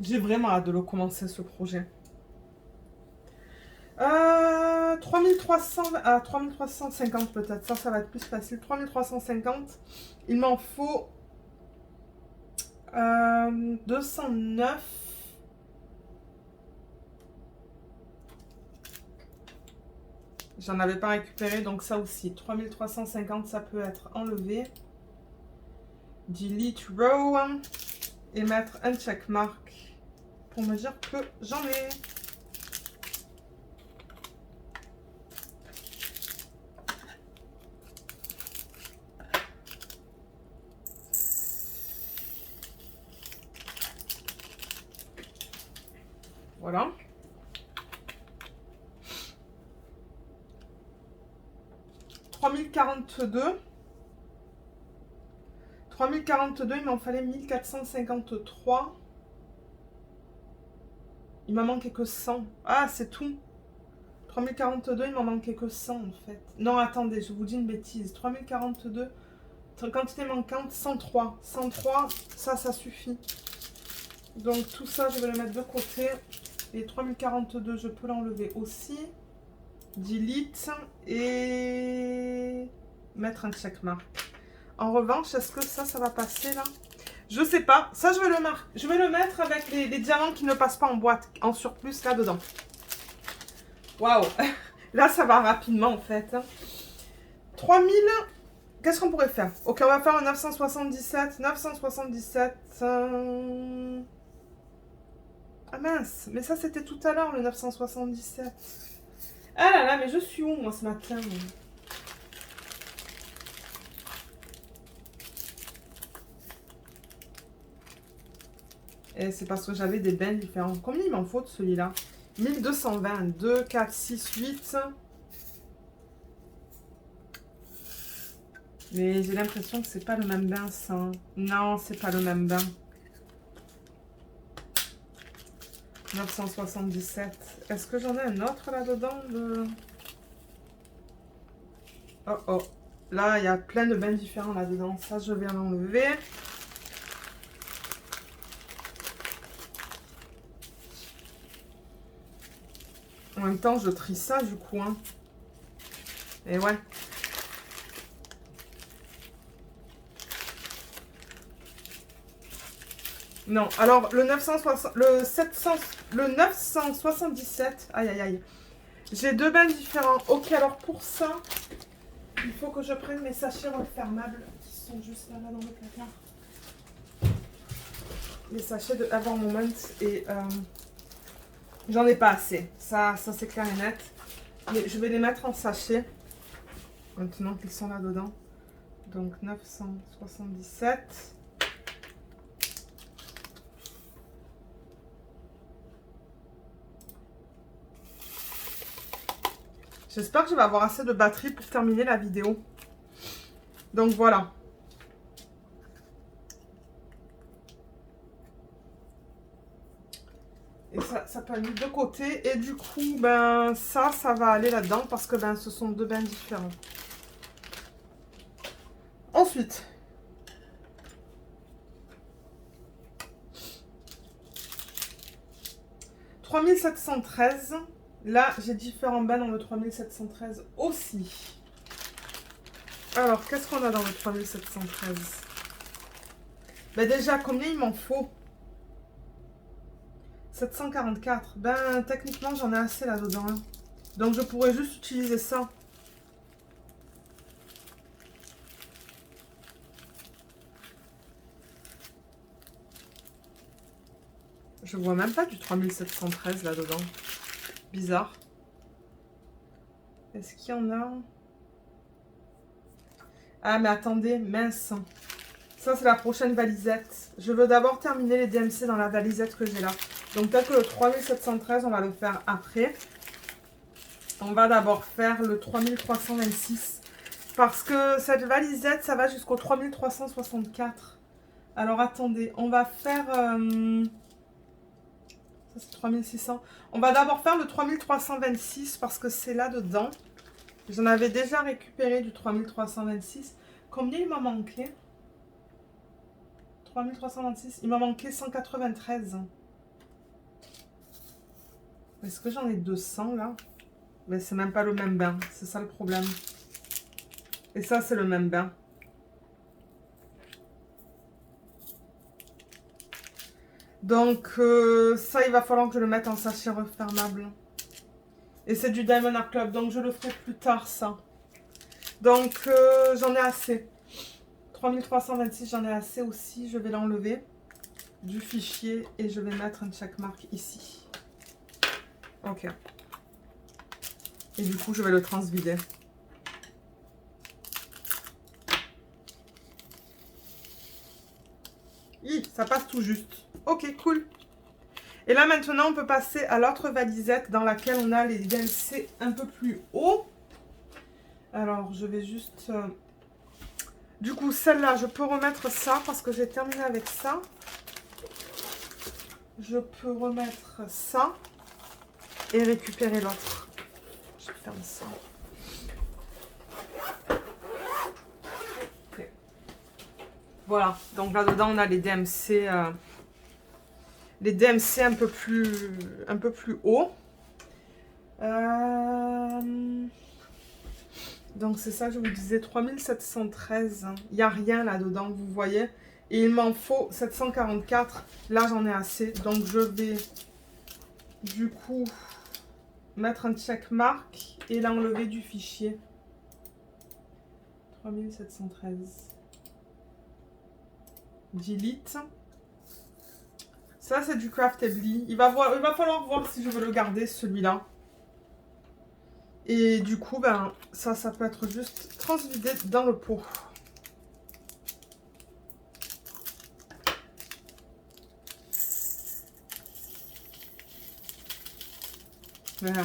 J'ai vraiment hâte de le commencer, ce projet. 3300, à 3350 peut-être. Ça va être plus facile. 3350. Il m'en faut 209. J'en avais pas récupéré, donc ça aussi. 3350, ça peut être enlevé. Delete row. Et mettre un checkmark pour me dire que j'en ai. Voilà. « 3042. 3042, il m'en fallait 1453. Il m'en manquait que 100. Ah, c'est tout. 3042, il m'en manquait que 100 en fait. Non, attendez, je vous dis une bêtise. 3042, quantité manquante, 103. 103, ça suffit. Donc tout ça, je vais le mettre de côté. Et 3042, je peux l'enlever aussi. Delete et mettre un checkmark. En revanche, est-ce que ça va passer là? Je sais pas. Ça, je vais le marquer. Je vais le mettre avec les diamants qui ne passent pas en boîte, en surplus là-dedans. Waouh! Là, ça va rapidement en fait. 3000. Qu'est-ce qu'on pourrait faire? Ok, on va faire un 977. 977. Ah mince, mais ça c'était tout à l'heure le 977. Ah là là, mais je suis où moi ce matin? Et c'est parce que j'avais des bains différents. Combien il m'en faut de celui-là? 1220. 2, 4, 6, 8. Mais j'ai l'impression que c'est pas le même bain, ça. Non, c'est pas le même bain. 977. Est-ce que j'en ai un autre là-dedans Oh oh. Là, il y a plein de bains différents là-dedans. Ça, je vais l'enlever. En même temps, je trie ça du coup. Hein. Et ouais. Non, alors le 977. Aïe aïe aïe. J'ai deux bains différents. Ok, alors pour ça, il faut que je prenne mes sachets refermables qui sont juste là dans le placard. Les sachets de Avant Moment et j'en ai pas assez. Ça c'est clair et net. Mais je vais les mettre en sachet maintenant qu'ils sont là dedans. Donc 977. J'espère que je vais avoir assez de batterie pour terminer la vidéo. Donc voilà. Et ça peut aller de côté. Et du coup, ben ça va aller là-dedans parce que ben ce sont deux bains différents. Ensuite. « 3713. Là, j'ai différents bains dans le 3713 aussi. Alors, qu'est-ce qu'on a dans le 3713? Ben déjà, combien il m'en faut? 744. Ben, techniquement, j'en ai assez là-dedans. Hein. Donc, je pourrais juste utiliser ça. Je vois même pas du 3713 là-dedans. Bizarre. Est-ce qu'il y en a? Ah, mais attendez, mince. Ça, c'est la prochaine valisette. Je veux d'abord terminer les DMC dans la valisette que j'ai là. Donc, peut-être que le 3713, on va le faire après. On va d'abord faire le 3326. Parce que cette valisette, ça va jusqu'au 3364. Alors, attendez, on va faire... ça, c'est 3600. On va d'abord faire le 3326 parce que c'est là-dedans. J'en avais déjà récupéré du 3326. Combien il m'a manqué? 3326. Il m'a manqué 193. Est-ce que j'en ai 200 là? Mais c'est même pas le même bain. C'est ça le problème. Et ça, c'est le même bain. Donc, ça, il va falloir que je le mette en sachet refermable. Et c'est du Diamond Art Club. Donc, je le ferai plus tard, ça. Donc, j'en ai assez. 3326, j'en ai assez aussi. Je vais l'enlever du fichier et je vais mettre un checkmark ici. Ok. Et du coup, je vais le transvider. Ça passe tout juste. Ok, cool. Et là, maintenant, on peut passer à l'autre valisette dans laquelle on a les DLC un peu plus haut. Alors, je vais juste... Du coup, celle-là, je peux remettre ça parce que j'ai terminé avec ça. Je peux remettre ça et récupérer l'autre. Je ferme ça. Okay. Voilà, donc là-dedans, on a les DMC... les DMC un peu plus haut. Donc c'est ça, je vous disais, 3713. Il n'y a rien là-dedans, vous voyez. Et il m'en faut 744. Là, j'en ai assez. Donc je vais, du coup, mettre un checkmark et l'enlever du fichier. 3713. Delete. Ça, c'est du Craftably. Il va falloir voir si je veux le garder, celui-là. Et du coup, ben, ça peut être juste transvidé dans le pot. Voilà.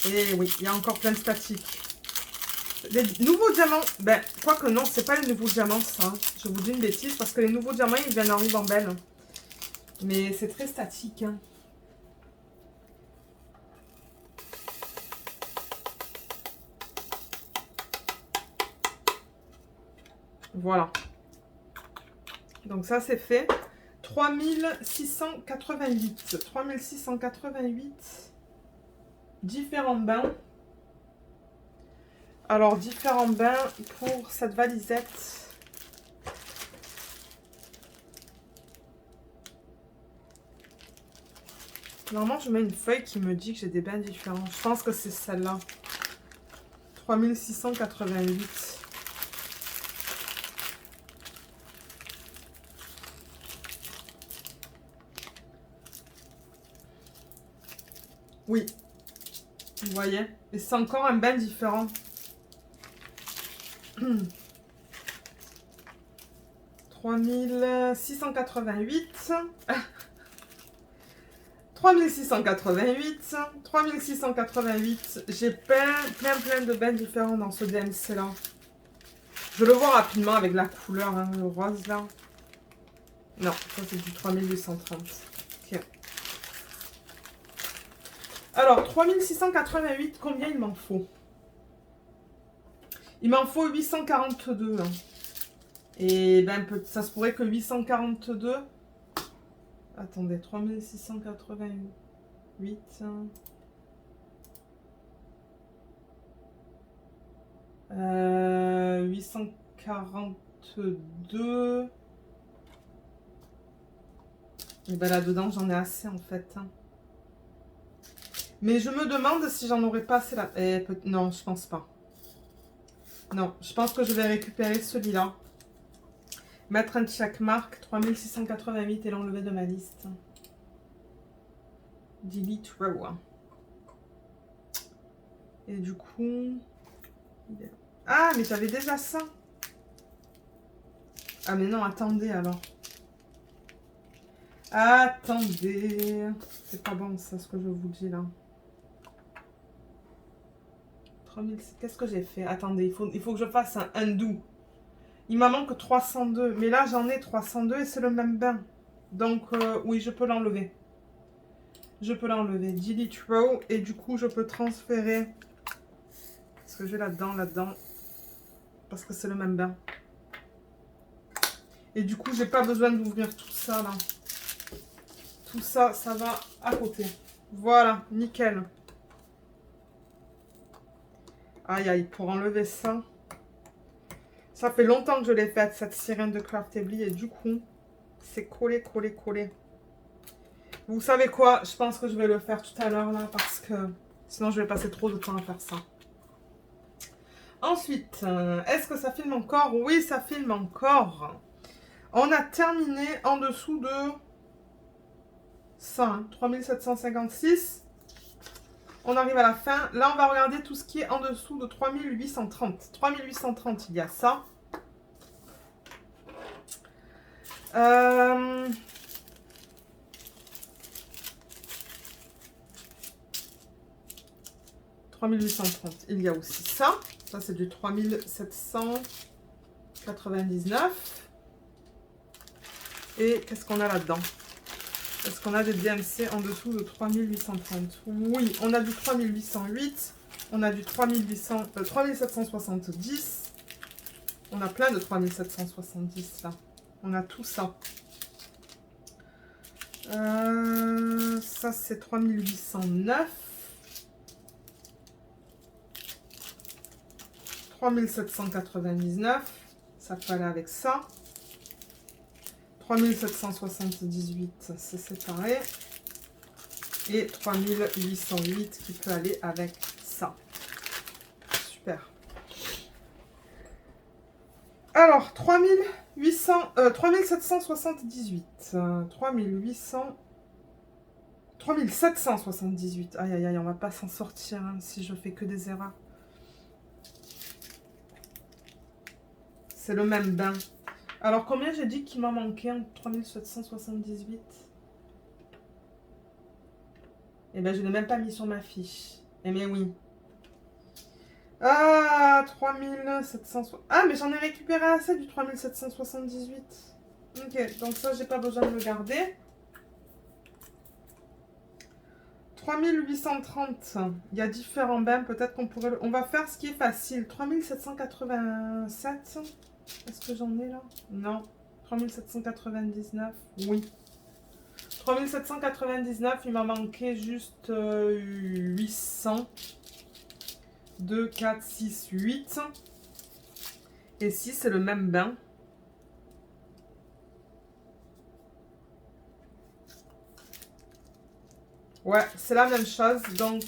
Et oui, il y a encore plein de statiques. Les nouveaux diamants, ben, quoique non, c'est pas les nouveaux diamants, ça. Je vous dis une bêtise, parce que les nouveaux diamants, ils viennent en ribambelle. Mais c'est très statique, hein. Voilà. Donc ça, c'est fait. 3688. 3688. Différents bains. Alors, différents bains pour cette valisette. Normalement, je mets une feuille qui me dit que j'ai des bains différents. Je pense que c'est celle-là. 3688. Oui. Vous voyez? Et c'est encore un bain différent. 3688. 3688. 3688. J'ai plein de bains différents dans ce DMC là. Je le vois rapidement avec la couleur, hein, le rose là. Non, ça c'est du 3830. Ok. Alors, 3688, combien il m'en faut? Il m'en faut 842. Hein. Et ben, ça se pourrait que 842... Attendez, 3688... 842... Et ben là-dedans, j'en ai assez en fait. Hein. Mais je me demande si j'en aurais pas assez là. Non, je pense pas. Non, je pense que je vais récupérer celui-là. Mettre un checkmark 3688 et l'enlever de ma liste. Delete row. Et du coup... Ah, mais j'avais déjà ça. Ah, mais non, attendez alors. Attendez. C'est pas bon ça, ce que je vous dis là. 3000, qu'est-ce que j'ai fait? Attendez, il faut que je fasse un undo. Il m'en manque 302. Mais là, j'en ai 302 et c'est le même bain. Donc, oui, je peux l'enlever. Je peux l'enlever. Delete row. Et du coup, je peux transférer ce que j'ai là-dedans, parce que c'est le même bain. Et du coup, j'ai pas besoin d'ouvrir tout ça, là. Tout ça, ça va à côté. Voilà, nickel. Aïe, aïe, pour enlever ça. Ça fait longtemps que je l'ai faite, cette sirène de Craftedly. Et du coup, c'est collé, collé, collé. Vous savez quoi? Je pense que je vais le faire tout à l'heure, là, parce que sinon, je vais passer trop de temps à faire ça. Ensuite, est-ce que ça filme encore? Oui, ça filme encore. On a terminé en dessous de ça, hein, 3756. On arrive à la fin. Là, on va regarder tout ce qui est en dessous de 3830. 3830, il y a ça. 3830, il y a aussi ça. Ça, c'est du 3799. Et qu'est-ce qu'on a là-dedans? Est-ce qu'on a des DMC en dessous de 3830? Oui, on a du 3808. On a du 3770. On a plein de 3770 là. On a tout ça. Ça, c'est 3809. 3799. Ça peut aller avec ça. 3778, c'est séparé. Et 3808 qui peut aller avec ça. Super. Alors, 3778. 3778. Aïe, aïe, aïe, on va pas s'en sortir hein, si je fais que des erreurs. C'est le même bain. Alors, combien j'ai dit qu'il m'en manquait en 3778? Eh bien, je ne l'ai même pas mis sur ma fiche. Eh bien, oui. Ah, 3760. Ah, mais j'en ai récupéré assez du 3778. Ok, donc ça, j'ai pas besoin de le garder. 3830. Il y a différents bains. Peut-être qu'on pourrait... On va faire ce qui est facile. 3787. Est-ce que j'en ai là? Non. 3799. Oui. 3799, il m'a manqué juste 800. 2, 4, 6, 8. Et si c'est le même bain. Ouais, c'est la même chose. Donc,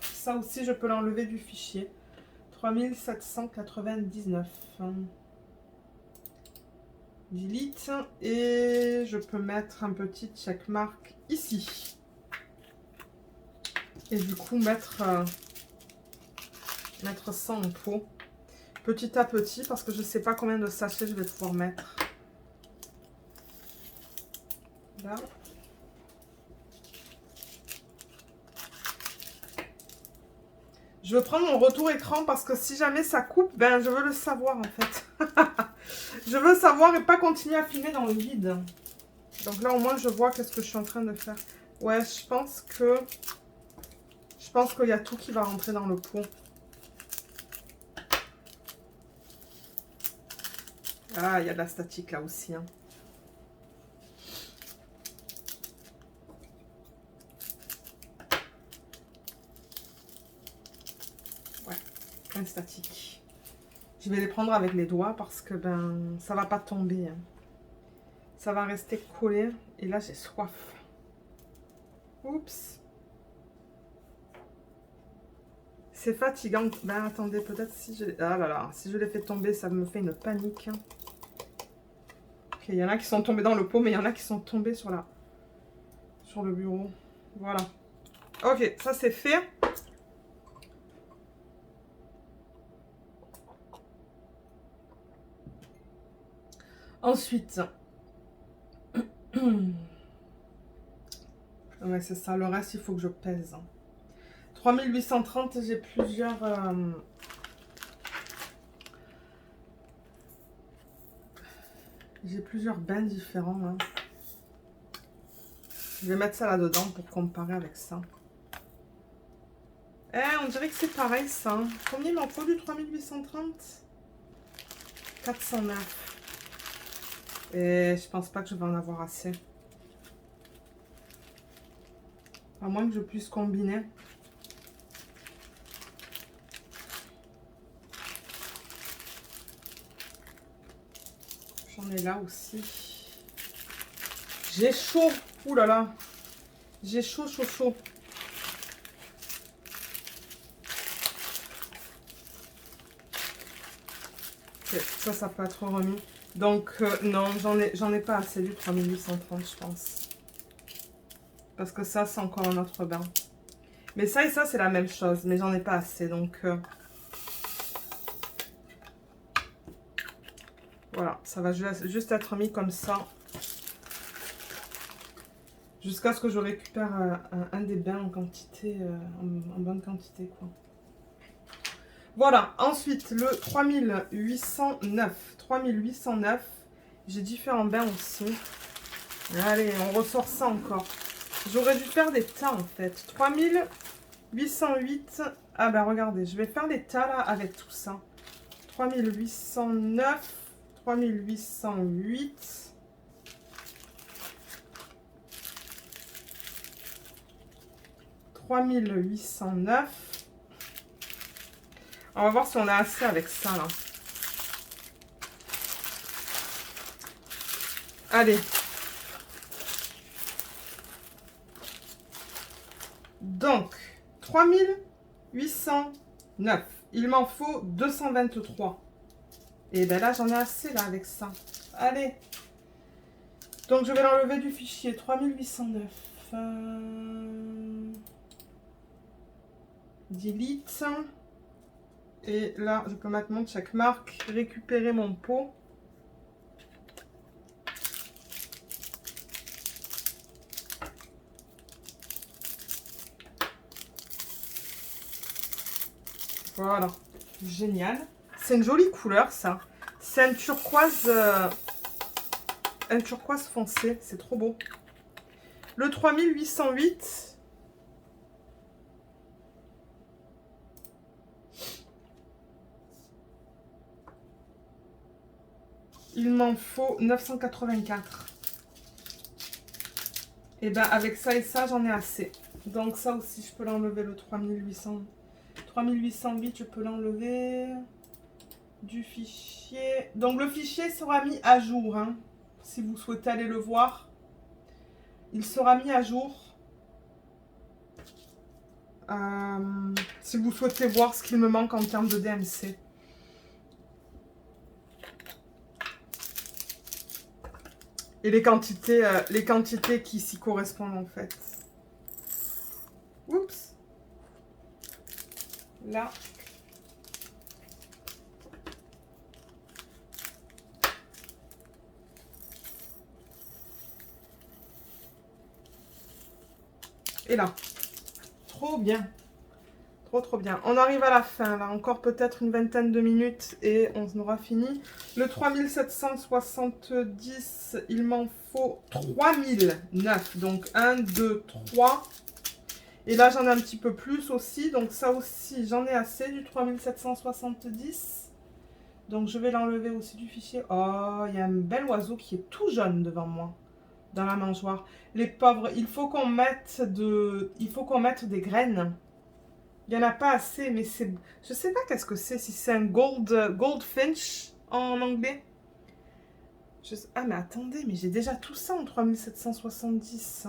ça aussi, je peux l'enlever du fichier. 3799. Delete. Et je peux mettre un petit checkmark ici. Et du coup, mettre ça en pot. Petit à petit, parce que je ne sais pas combien de sachets je vais pouvoir mettre. Là. Je veux prendre mon retour écran parce que si jamais ça coupe, ben je veux le savoir en fait. Je veux savoir et pas continuer à filmer dans le vide. Donc là au moins je vois qu'est-ce que je suis en train de faire. Ouais, je pense qu'il y a tout qui va rentrer dans le pot. Ah, il y a de la statique là aussi. Hein. Ouais, plein de statique. Je vais les prendre avec les doigts parce que ben ça va pas tomber. Hein. Ça va rester collé. Et là j'ai soif. Oups. C'est fatigant. Ben attendez, peut-être si je... Ah là là, si je les fais tomber, ça me fait une panique. Ok, il y en a qui sont tombés dans le pot, mais il y en a qui sont tombés sur le bureau. Voilà. Ok, ça c'est fait. Ensuite... Ouais, c'est ça. Le reste, il faut que je pèse. 3830, j'ai plusieurs... J'ai plusieurs bains différents. Hein. Je vais mettre ça là-dedans pour comparer avec ça. Eh, on dirait que c'est pareil ça. Hein. Combien il m'en faut du 3830? 409. Et je pense pas que je vais en avoir assez. À moins que je puisse combiner. J'en ai là aussi. J'ai chaud. Ouh là là. J'ai chaud, chaud, chaud. Okay, ça peut être remis. Donc, non, j'en ai pas assez du 3830, je pense. Parce que ça, c'est encore un autre bain. Mais ça et ça, c'est la même chose. Mais j'en ai pas assez, donc... voilà, ça va juste être mis comme ça. Jusqu'à ce que je récupère un des bains en quantité, en bonne quantité, quoi. Voilà, ensuite, le 3809. 3809, j'ai différents bains aussi. Allez, on ressort ça encore. J'aurais dû faire des tas, en fait. 3808. Ah ben, regardez, je vais faire des tas, là, avec tout ça. 3809, 3808... 3809. On va voir si on a assez avec ça, là. Allez. Donc, 3809. Il m'en faut 223. Et ben là, j'en ai assez, là, avec ça. Allez. Donc, je vais l'enlever du fichier. 3809. Delete. Et là, je peux mettre mon checkmark, récupérer mon pot. Voilà, génial. C'est une jolie couleur, ça. C'est un turquoise foncé, c'est trop beau. Le 3808. Il m'en faut 984. Et ben avec ça et ça, j'en ai assez. Donc ça aussi, je peux l'enlever, le 3800. 3808, je peux l'enlever du fichier. Donc le fichier sera mis à jour. Hein, si vous souhaitez aller le voir. Il sera mis à jour. Si vous souhaitez voir ce qu'il me manque en termes de DMC. Et les quantités qui s'y correspondent en fait. Oups. Là. Et là. Trop bien. Trop bien. On arrive à la fin, là. Encore peut-être une vingtaine de minutes et on aura fini. Le 3770, il m'en faut 3009. Donc 1, 2, 3. Et là, j'en ai un petit peu plus aussi. Donc ça aussi, j'en ai assez du 3770. Donc je vais l'enlever aussi du fichier. Oh, il y a un bel oiseau qui est tout jaune devant moi. Dans la mangeoire. Les pauvres, il faut qu'on mette des graines. Il n'y en a pas assez, mais c'est... Je sais pas qu'est-ce que c'est, si c'est un goldfinch en anglais. Ah, mais attendez, mais j'ai déjà tout ça en 3770.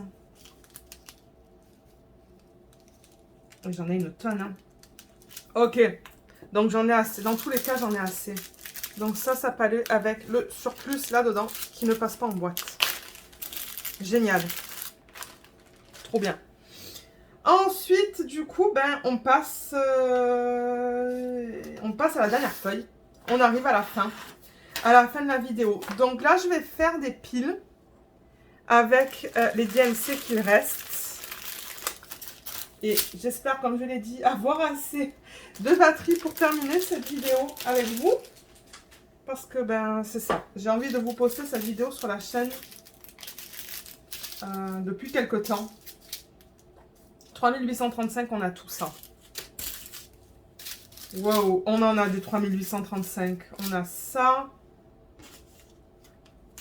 J'en ai une tonne, hein. Ok, donc j'en ai assez. Dans tous les cas, j'en ai assez. Donc ça peut aller avec le surplus là-dedans, qui ne passe pas en boîte. Génial. Trop bien. Ensuite, du coup, ben, on passe à la dernière feuille. On arrive à la fin de la vidéo. Donc là, je vais faire des piles avec les DMC qu'il reste. Et j'espère, comme je l'ai dit, avoir assez de batterie pour terminer cette vidéo avec vous. parce que ben c'est ça. J'ai envie de vous poster cette vidéo sur la chaîne depuis quelque temps. 3835, on a tout ça. Wow, on en a des 3835. On a ça.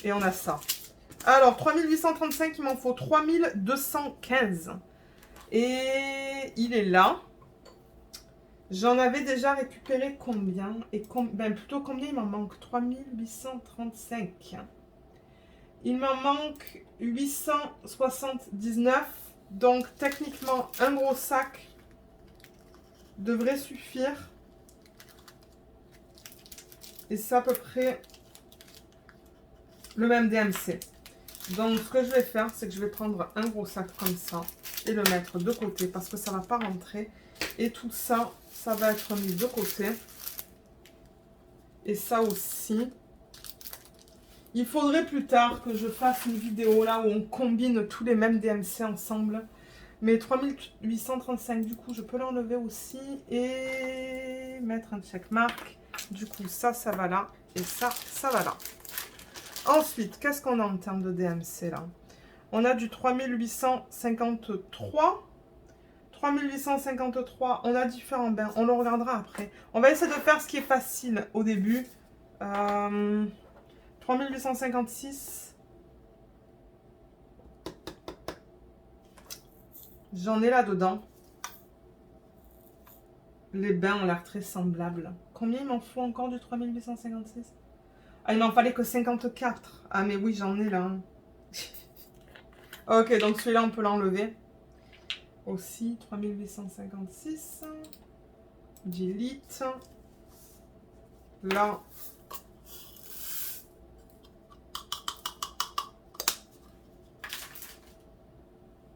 Et on a ça. Alors, 3835, il m'en faut 3215. Et il est là. J'en avais déjà récupéré combien? Et plutôt combien il m'en manque? 3835. Il m'en manque 879. Donc, techniquement, un gros sac devrait suffire. Et c'est à peu près le même DMC. Donc, ce que je vais faire, c'est que je vais prendre un gros sac comme ça et le mettre de côté parce que ça ne va pas rentrer. Et tout ça, ça va être mis de côté. Et ça aussi. Il faudrait plus tard que je fasse une vidéo là où on combine tous les mêmes DMC ensemble. Mais 3835, du coup, je peux l'enlever aussi et mettre un checkmark. Du coup, ça va là et ça va là. Ensuite, qu'est-ce qu'on a en termes de DMC là? On a du 3853. 3853, on a différents bains. On le regardera après. On va essayer de faire ce qui est facile au début. 3856. J'en ai là-dedans. Les bains ont l'air très semblables. Combien il m'en faut encore du 3856? Ah, il m'en fallait que 54. Ah, mais oui, j'en ai là. Ok, donc celui-là, on peut l'enlever. Aussi, 3856. Delete. Là.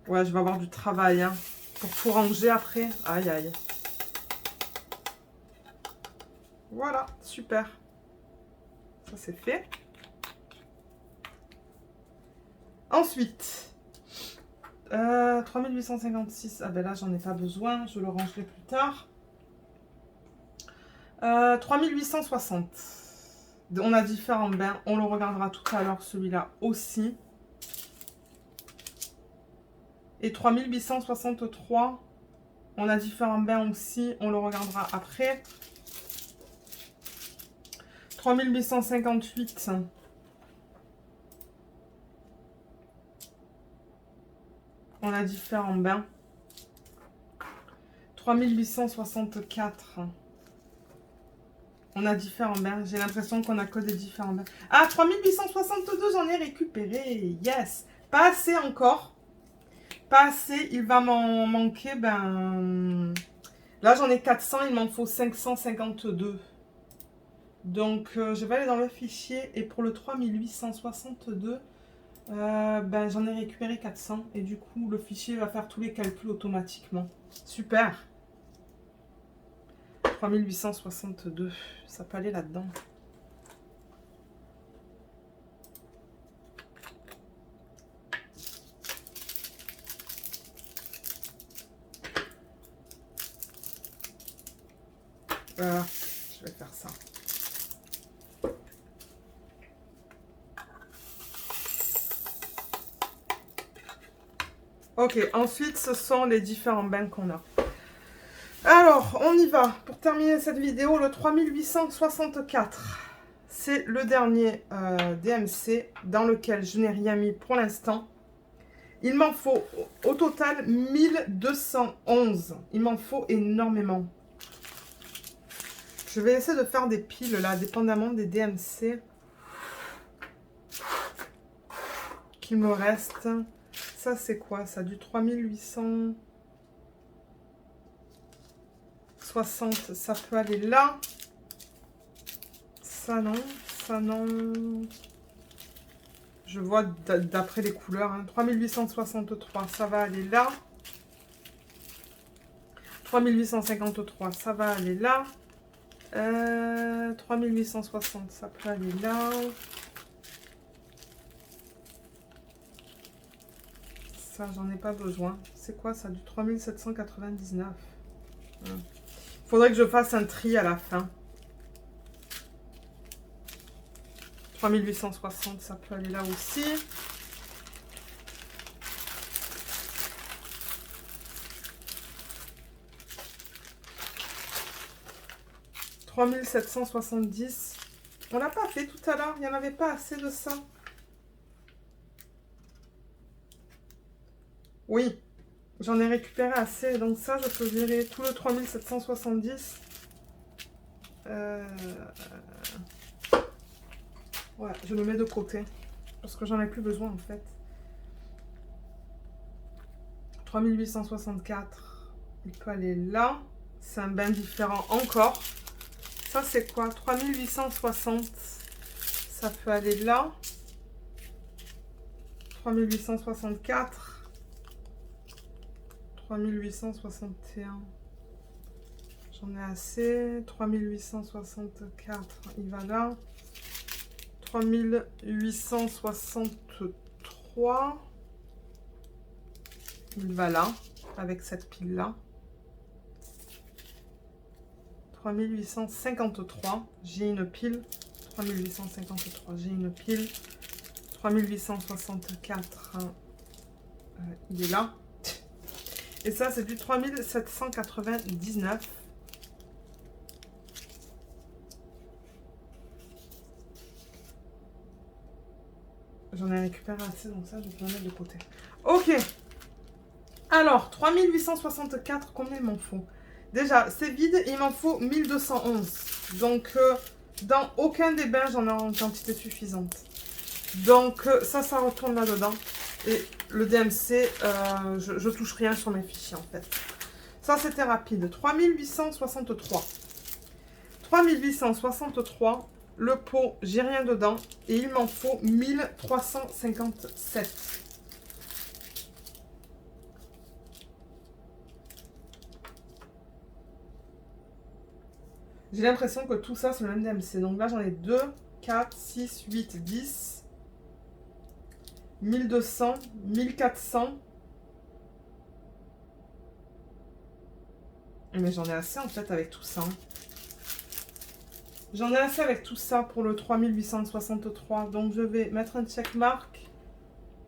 Ouais, je vais avoir du travail, hein, pour tout ranger après. Aïe, aïe. Voilà, super. Ça, c'est fait. Ensuite, 3856. Ah ben là, j'en ai pas besoin. Je le rangerai plus tard. 3860. On a différents bains. On le regardera tout à l'heure, celui-là aussi. Et 3863. On a différents bains aussi. On le regardera après. 3858. On a différents bains. 3864. On a différents bains. J'ai l'impression qu'on a que des différents bains. Ah, 3862, j'en ai récupéré. Yes. Pas assez encore. Pas assez. Il va m'en manquer. Ben là, j'en ai 400. Il m'en faut 552. Donc, je vais aller dans le fichier. Et pour le 3862, ben, j'en ai récupéré 400. Et du coup, le fichier va faire tous les calculs automatiquement. Super. 3862. Ça peut aller là-dedans. Voilà. Je vais faire ça. Ok, ensuite, ce sont les différents bains qu'on a. Alors, on y va. Pour terminer cette vidéo, le 3864. C'est le dernier DMC dans lequel je n'ai rien mis pour l'instant. Il m'en faut au total 1211. Il m'en faut énormément. Je vais essayer de faire des piles là, dépendamment des DMC qu'il me reste. Ça, c'est quoi? Ça, du 3860. Ça peut aller là. Ça, non. Ça, non. Je vois d'après les couleurs. Hein. 3863, ça va aller là. 3853, ça va aller là. 3860, ça peut aller là. Ça, j'en ai pas besoin. C'est quoi ça? Du 3799. Faudrait que je fasse un tri à la fin. 3860, ça peut aller là aussi. « 3770. On l'a pas fait tout à l'heure, il n'y en avait pas assez de ça. Oui, j'en ai récupéré assez, donc ça, je peux virer tout le 3770. Ouais, je le mets de côté, parce que j'en ai plus besoin, en fait. 3864, il peut aller là. C'est un bain différent encore. Ça, c'est quoi? 3860, ça peut aller là. 3864. 3861. J'en ai assez. 3864, il va là. 3863. Il va là, avec cette pile-là. 3853, j'ai une pile. 3853, j'ai une pile. 3864, il est là. Et ça, c'est du 3799. J'en ai récupéré assez, donc ça, je vais le mettre de côté. Ok. Alors, 3864, combien il m'en faut? Déjà, c'est vide, il m'en faut 1211. Donc, dans aucun des bains, j'en ai en quantité suffisante. Donc, ça retourne là-dedans. Et le DMC, je touche rien sur mes fichiers, en fait. Ça, c'était rapide. 3863. 3863, le pot, j'ai rien dedans. Et il m'en faut 1357. J'ai l'impression que tout ça, c'est le même DMC. Donc là, j'en ai 2, 4, 6, 8, 10. 1200, 1400. Mais j'en ai assez, en fait, avec tout ça. J'en ai assez avec tout ça pour le 3863. Donc, je vais mettre un checkmark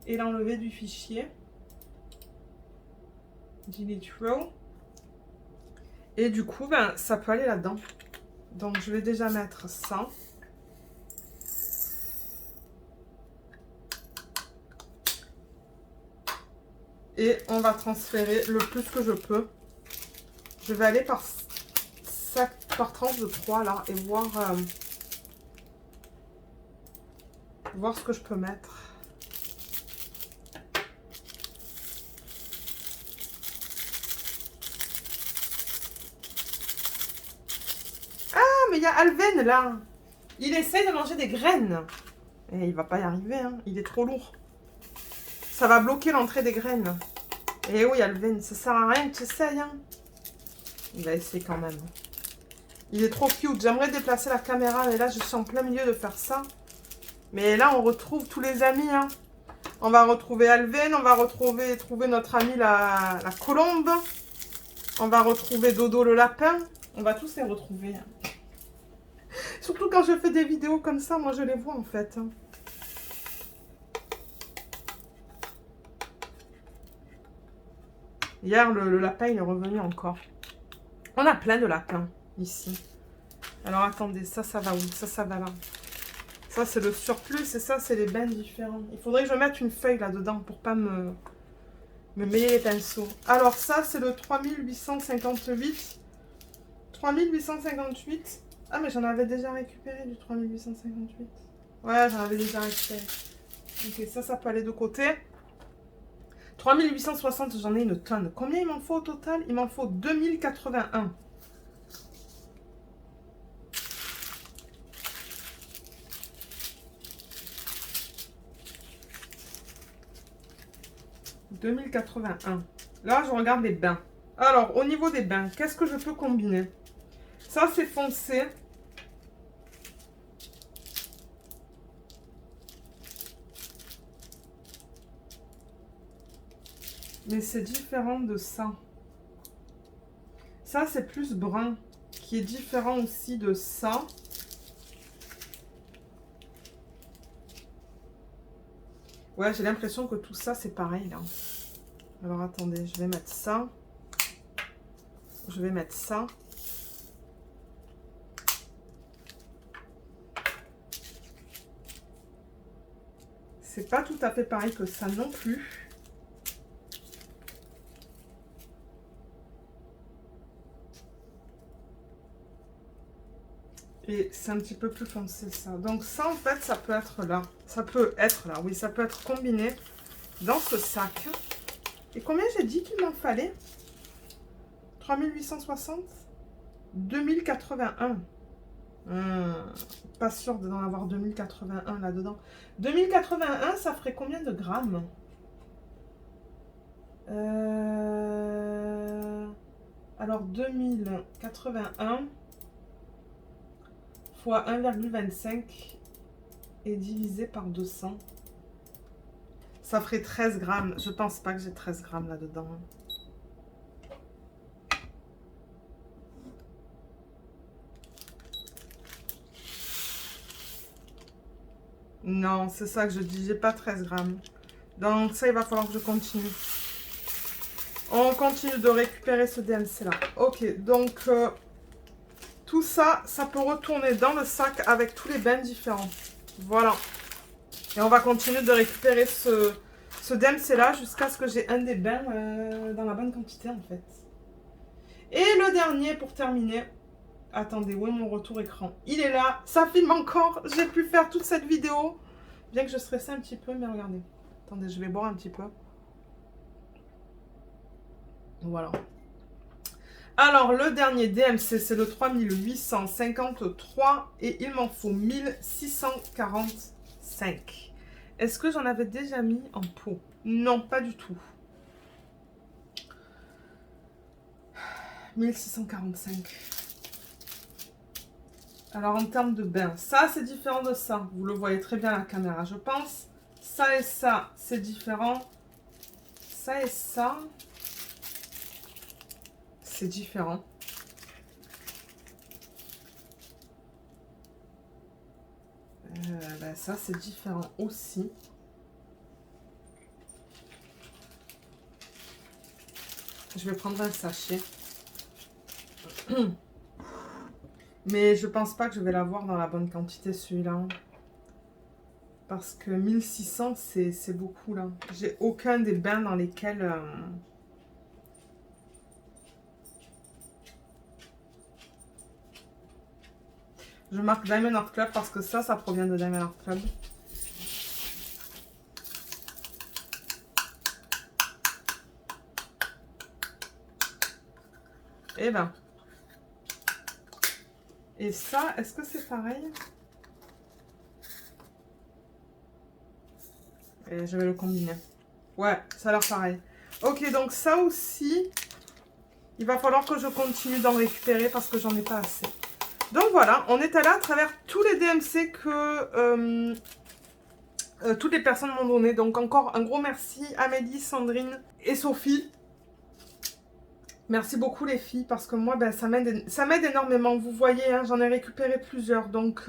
et l'enlever du fichier. Delete row. Et du coup, ben, ça peut aller là-dedans. Donc, je vais déjà mettre ça. Et on va transférer le plus que je peux. Je vais aller par tranche de 3 là et voir, voir ce que je peux mettre. Mais il y a Alven là. Il essaye de manger des graines. Et il va pas y arriver, hein. Il est trop lourd. Ça va bloquer l'entrée des graines. Et oui, Alven, ça sert à rien que tu essayes, hein. Il va essayer quand même. Il est trop cute. J'aimerais déplacer la caméra, mais là, je suis en plein milieu de faire ça. Mais là, on retrouve tous les amis, hein. On va retrouver Alven, on va trouver notre ami la colombe. On va retrouver Dodo le lapin. On va tous les retrouver, hein. Surtout quand je fais des vidéos comme ça, moi je les vois en fait. Hier, le lapin, il est revenu encore. On a plein de lapins ici. Alors attendez, ça va où? Ça va là. Ça, c'est le surplus et ça, c'est les bains différents. Il faudrait que je mette une feuille là-dedans pour pas me mêler les pinceaux. Alors ça, c'est le 3858. 3858. Ah, mais j'en avais déjà récupéré du 3858. Ouais, j'en avais déjà récupéré. Ok, ça peut aller de côté. 3860, j'en ai une tonne. Combien il m'en faut au total? Il m'en faut 2081. « 2081. Là, je regarde les bains. Alors, au niveau des bains, qu'est-ce que je peux combiner? Ça, c'est foncé. Mais c'est différent de ça. Ça, c'est plus brun, qui est différent aussi de ça. Ouais, j'ai l'impression que tout ça, c'est pareil, là. Alors, attendez, je vais mettre ça. Je vais mettre ça. C'est pas tout à fait pareil que ça non plus. Et c'est un petit peu plus foncé, ça. Donc ça, en fait, ça peut être là. Ça peut être là, oui. Ça peut être combiné dans ce sac. Et combien j'ai dit qu'il m'en fallait? 3860? 2081. Pas sûr d'en avoir 2081 là-dedans. 2081, ça ferait combien de grammes? Alors, 2081 fois 1,25 et divisé par 200. Ça ferait 13 grammes. Je pense pas que j'ai 13 grammes là-dedans. Non, c'est ça que je dis. J'ai pas 13 grammes. Donc ça, il va falloir que je continue. On continue de récupérer ce DMC-là. Ok, donc tout ça, ça peut retourner dans le sac avec tous les bains différents. Voilà. Et on va continuer de récupérer ce DMC-là jusqu'à ce que j'ai un des bains dans la bonne quantité, en fait. Et le dernier, pour terminer... Attendez, où est mon retour écran? Il est là, ça filme encore. J'ai pu faire toute cette vidéo. Bien que je stressais un petit peu, mais regardez. Attendez, je vais boire un petit peu. Voilà. Alors, le dernier DMC, c'est le 3853 et il m'en faut 1645. Est-ce que j'en avais déjà mis en pot? Non, pas du tout. 1645. Alors, en termes de bain, ça, c'est différent de ça. Vous le voyez très bien à la caméra, je pense. Ça et ça, c'est différent. Ça et ça, c'est différent. Ben ça, c'est différent aussi. Je vais prendre un sachet. Mais je pense pas que je vais l'avoir dans la bonne quantité, celui-là. Parce que 1600, c'est beaucoup, là. J'ai aucun des bains dans lesquels... Je marque Diamond Art Club parce que ça provient de Diamond Art Club. Et ben. Et ça, est-ce que c'est pareil? Et je vais le combiner. Ouais, ça a l'air pareil. Ok, donc ça aussi, il va falloir que je continue d'en récupérer parce que j'en ai pas assez. Donc voilà, on est allé à travers tous les DMC que toutes les personnes m'ont donné. Donc encore un gros merci à Amélie, Sandrine et Sophie. Merci beaucoup les filles parce que moi, ben, ça m'aide énormément. Vous voyez, hein, j'en ai récupéré plusieurs. Donc,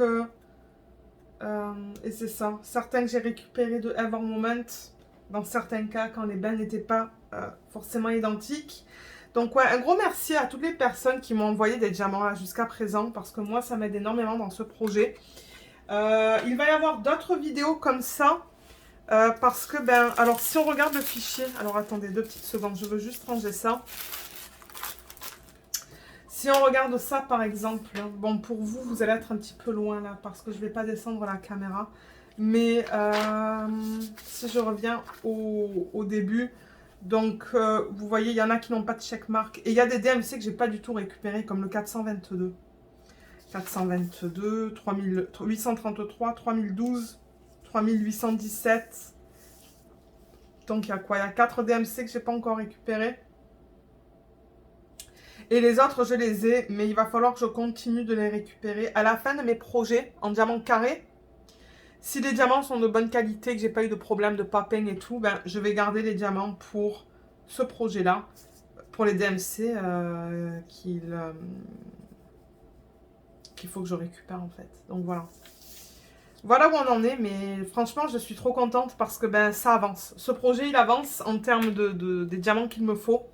et c'est ça. Certains que j'ai récupérés de Ever Moment. Dans certains cas, quand les bains n'étaient pas forcément identiques. Donc, ouais, un gros merci à toutes les personnes qui m'ont envoyé des diamants là jusqu'à présent. Parce que moi, ça m'aide énormément dans ce projet. Il va y avoir d'autres vidéos comme ça. Parce que, ben, alors si on regarde le fichier. Alors, attendez 2 petites secondes. Je veux juste ranger ça. Si on regarde ça par exemple, bon pour vous, vous allez être un petit peu loin là parce que je ne vais pas descendre la caméra. Mais si je reviens au début, donc vous voyez, il y en a qui n'ont pas de checkmark. Et il y a des DMC que j'ai pas du tout récupéré comme le 422. 422, 3833, 3012, 3817. Donc il y a quoi? Il y a 4 DMC que j'ai pas encore récupéré. Et les autres, je les ai, mais il va falloir que je continue de les récupérer. À la fin de mes projets, en diamant carré, si les diamants sont de bonne qualité, que j'ai pas eu de problème de popping et tout, ben, je vais garder les diamants pour ce projet-là, pour les DMC qu'il faut que je récupère en fait. Donc voilà. Voilà où on en est, mais franchement, je suis trop contente parce que ben, ça avance. Ce projet, il avance en termes des diamants qu'il me faut.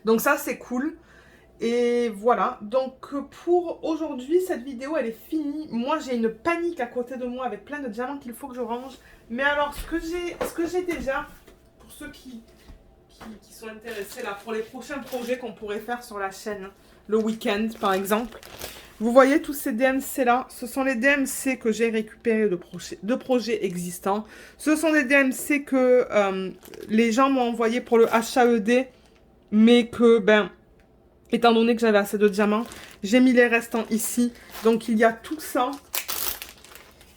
Donc ça, c'est cool. Et voilà, donc pour aujourd'hui, cette vidéo, elle est finie. Moi, j'ai une panique à côté de moi avec plein de diamants qu'il faut que je range. Mais alors, ce que j'ai déjà, pour ceux qui sont intéressés là, pour les prochains projets qu'on pourrait faire sur la chaîne, le week-end par exemple, vous voyez tous ces DMC là, ce sont les DMC que j'ai récupérés de projets existants. Ce sont des DMC que les gens m'ont envoyé pour le HAED, mais que, ben, étant donné que j'avais assez de diamants, j'ai mis les restants ici. Donc il y a tout ça.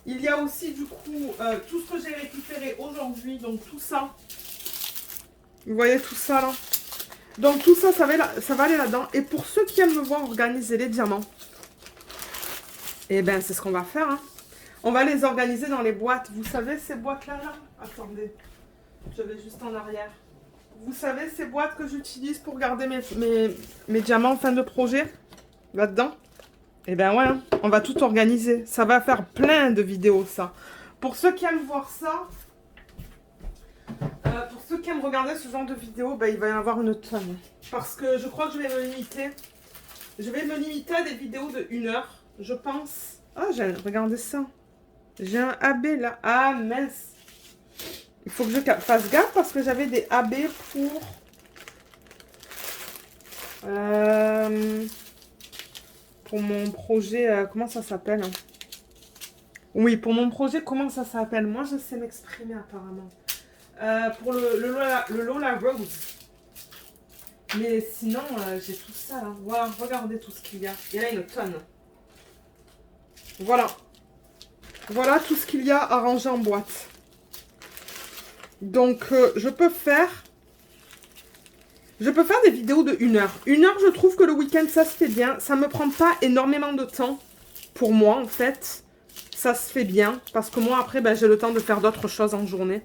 Il y a aussi du coup tout ce que j'ai récupéré aujourd'hui, donc tout ça. Vous voyez tout ça là. Donc tout ça, ça va aller là-dedans. Et pour ceux qui aiment me voir organiser les diamants, eh ben c'est ce qu'on va faire. Hein. On va les organiser dans les boîtes. Vous savez ces boîtes-là là? Attendez, je vais juste en arrière. Vous savez ces boîtes que j'utilise pour garder mes diamants en fin de projet? Là-dedans? Eh ben ouais, hein, on va tout organiser. Ça va faire plein de vidéos ça. Pour ceux qui aiment voir ça, pour ceux qui aiment regarder ce genre de vidéos, ben, il va y en avoir une tonne. Parce que je crois que je vais me limiter. Je vais me limiter à des vidéos de 1 heure, je pense. Ah, regardez ça. J'ai un AB là. Ah, mince. Il faut que je fasse gaffe parce que j'avais des AB pour mon projet. Comment ça s'appelle? Oui, pour mon projet, comment ça s'appelle? Moi, je sais m'exprimer apparemment. Pour le Lola Rose. Mais sinon, j'ai tout ça là. Voilà, regardez tout ce qu'il y a. Il y en a une tonne. Voilà. Voilà tout ce qu'il y a à ranger en boîte. Donc, je peux faire des vidéos de 1 heure. 1 heure, je trouve que le week-end, ça se fait bien. Ça ne me prend pas énormément de temps. Pour moi, en fait. Ça se fait bien. Parce que moi, après, ben, j'ai le temps de faire d'autres choses en journée.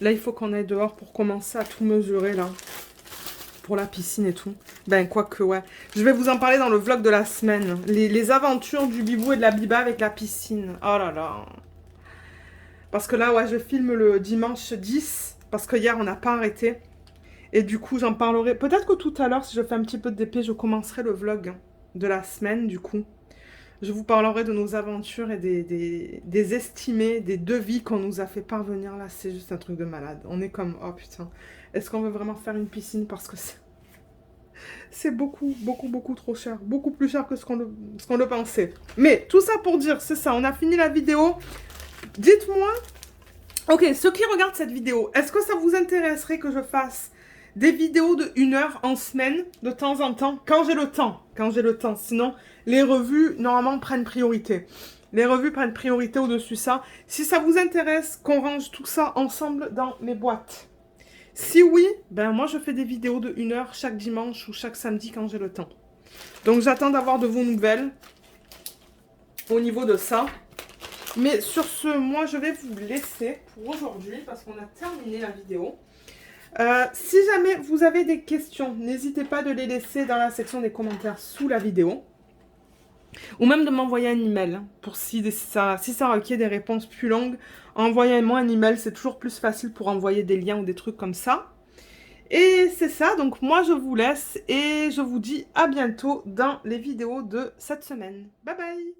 Là, il faut qu'on aille dehors pour commencer à tout mesurer, là. Pour la piscine et tout. Ben, quoique, ouais. Je vais vous en parler dans le vlog de la semaine. Les aventures du bibou et de la biba avec la piscine. Oh là là. Parce que là, ouais, je filme le dimanche 10. Parce que hier, on n'a pas arrêté. Et du coup, j'en parlerai. Peut-être que tout à l'heure, si je fais un petit peu de DP, je commencerai le vlog de la semaine, du coup. Je vous parlerai de nos aventures et des estimés, des devis qu'on nous a fait parvenir. Là, c'est juste un truc de malade. On est comme, oh putain, est-ce qu'on veut vraiment faire une piscine? Parce que c'est beaucoup, beaucoup, beaucoup trop cher. Beaucoup plus cher que ce qu'on le pensait. Mais tout ça pour dire, c'est ça, on a fini la vidéo. Dites-moi, ok, ceux qui regardent cette vidéo, est-ce que ça vous intéresserait que je fasse des vidéos de 1 heure en semaine, de temps en temps, quand j'ai le temps. Quand j'ai le temps. Sinon, les revues, normalement, prennent priorité. Les revues prennent priorité au-dessus de ça. Si ça vous intéresse, qu'on range tout ça ensemble dans mes boîtes. Si oui, ben moi, je fais des vidéos de 1 heure chaque dimanche ou chaque samedi quand j'ai le temps. Donc, j'attends d'avoir de vos nouvelles au niveau de ça. Mais sur ce, moi, je vais vous laisser pour aujourd'hui parce qu'on a terminé la vidéo. Si jamais vous avez des questions, n'hésitez pas de les laisser dans la section des commentaires sous la vidéo. Ou même de m'envoyer un email. Pour si ça requiert des réponses plus longues, envoyez-moi un email. C'est toujours plus facile pour envoyer des liens ou des trucs comme ça. Et c'est ça. Donc moi, je vous laisse. Et je vous dis à bientôt dans les vidéos de cette semaine. Bye bye!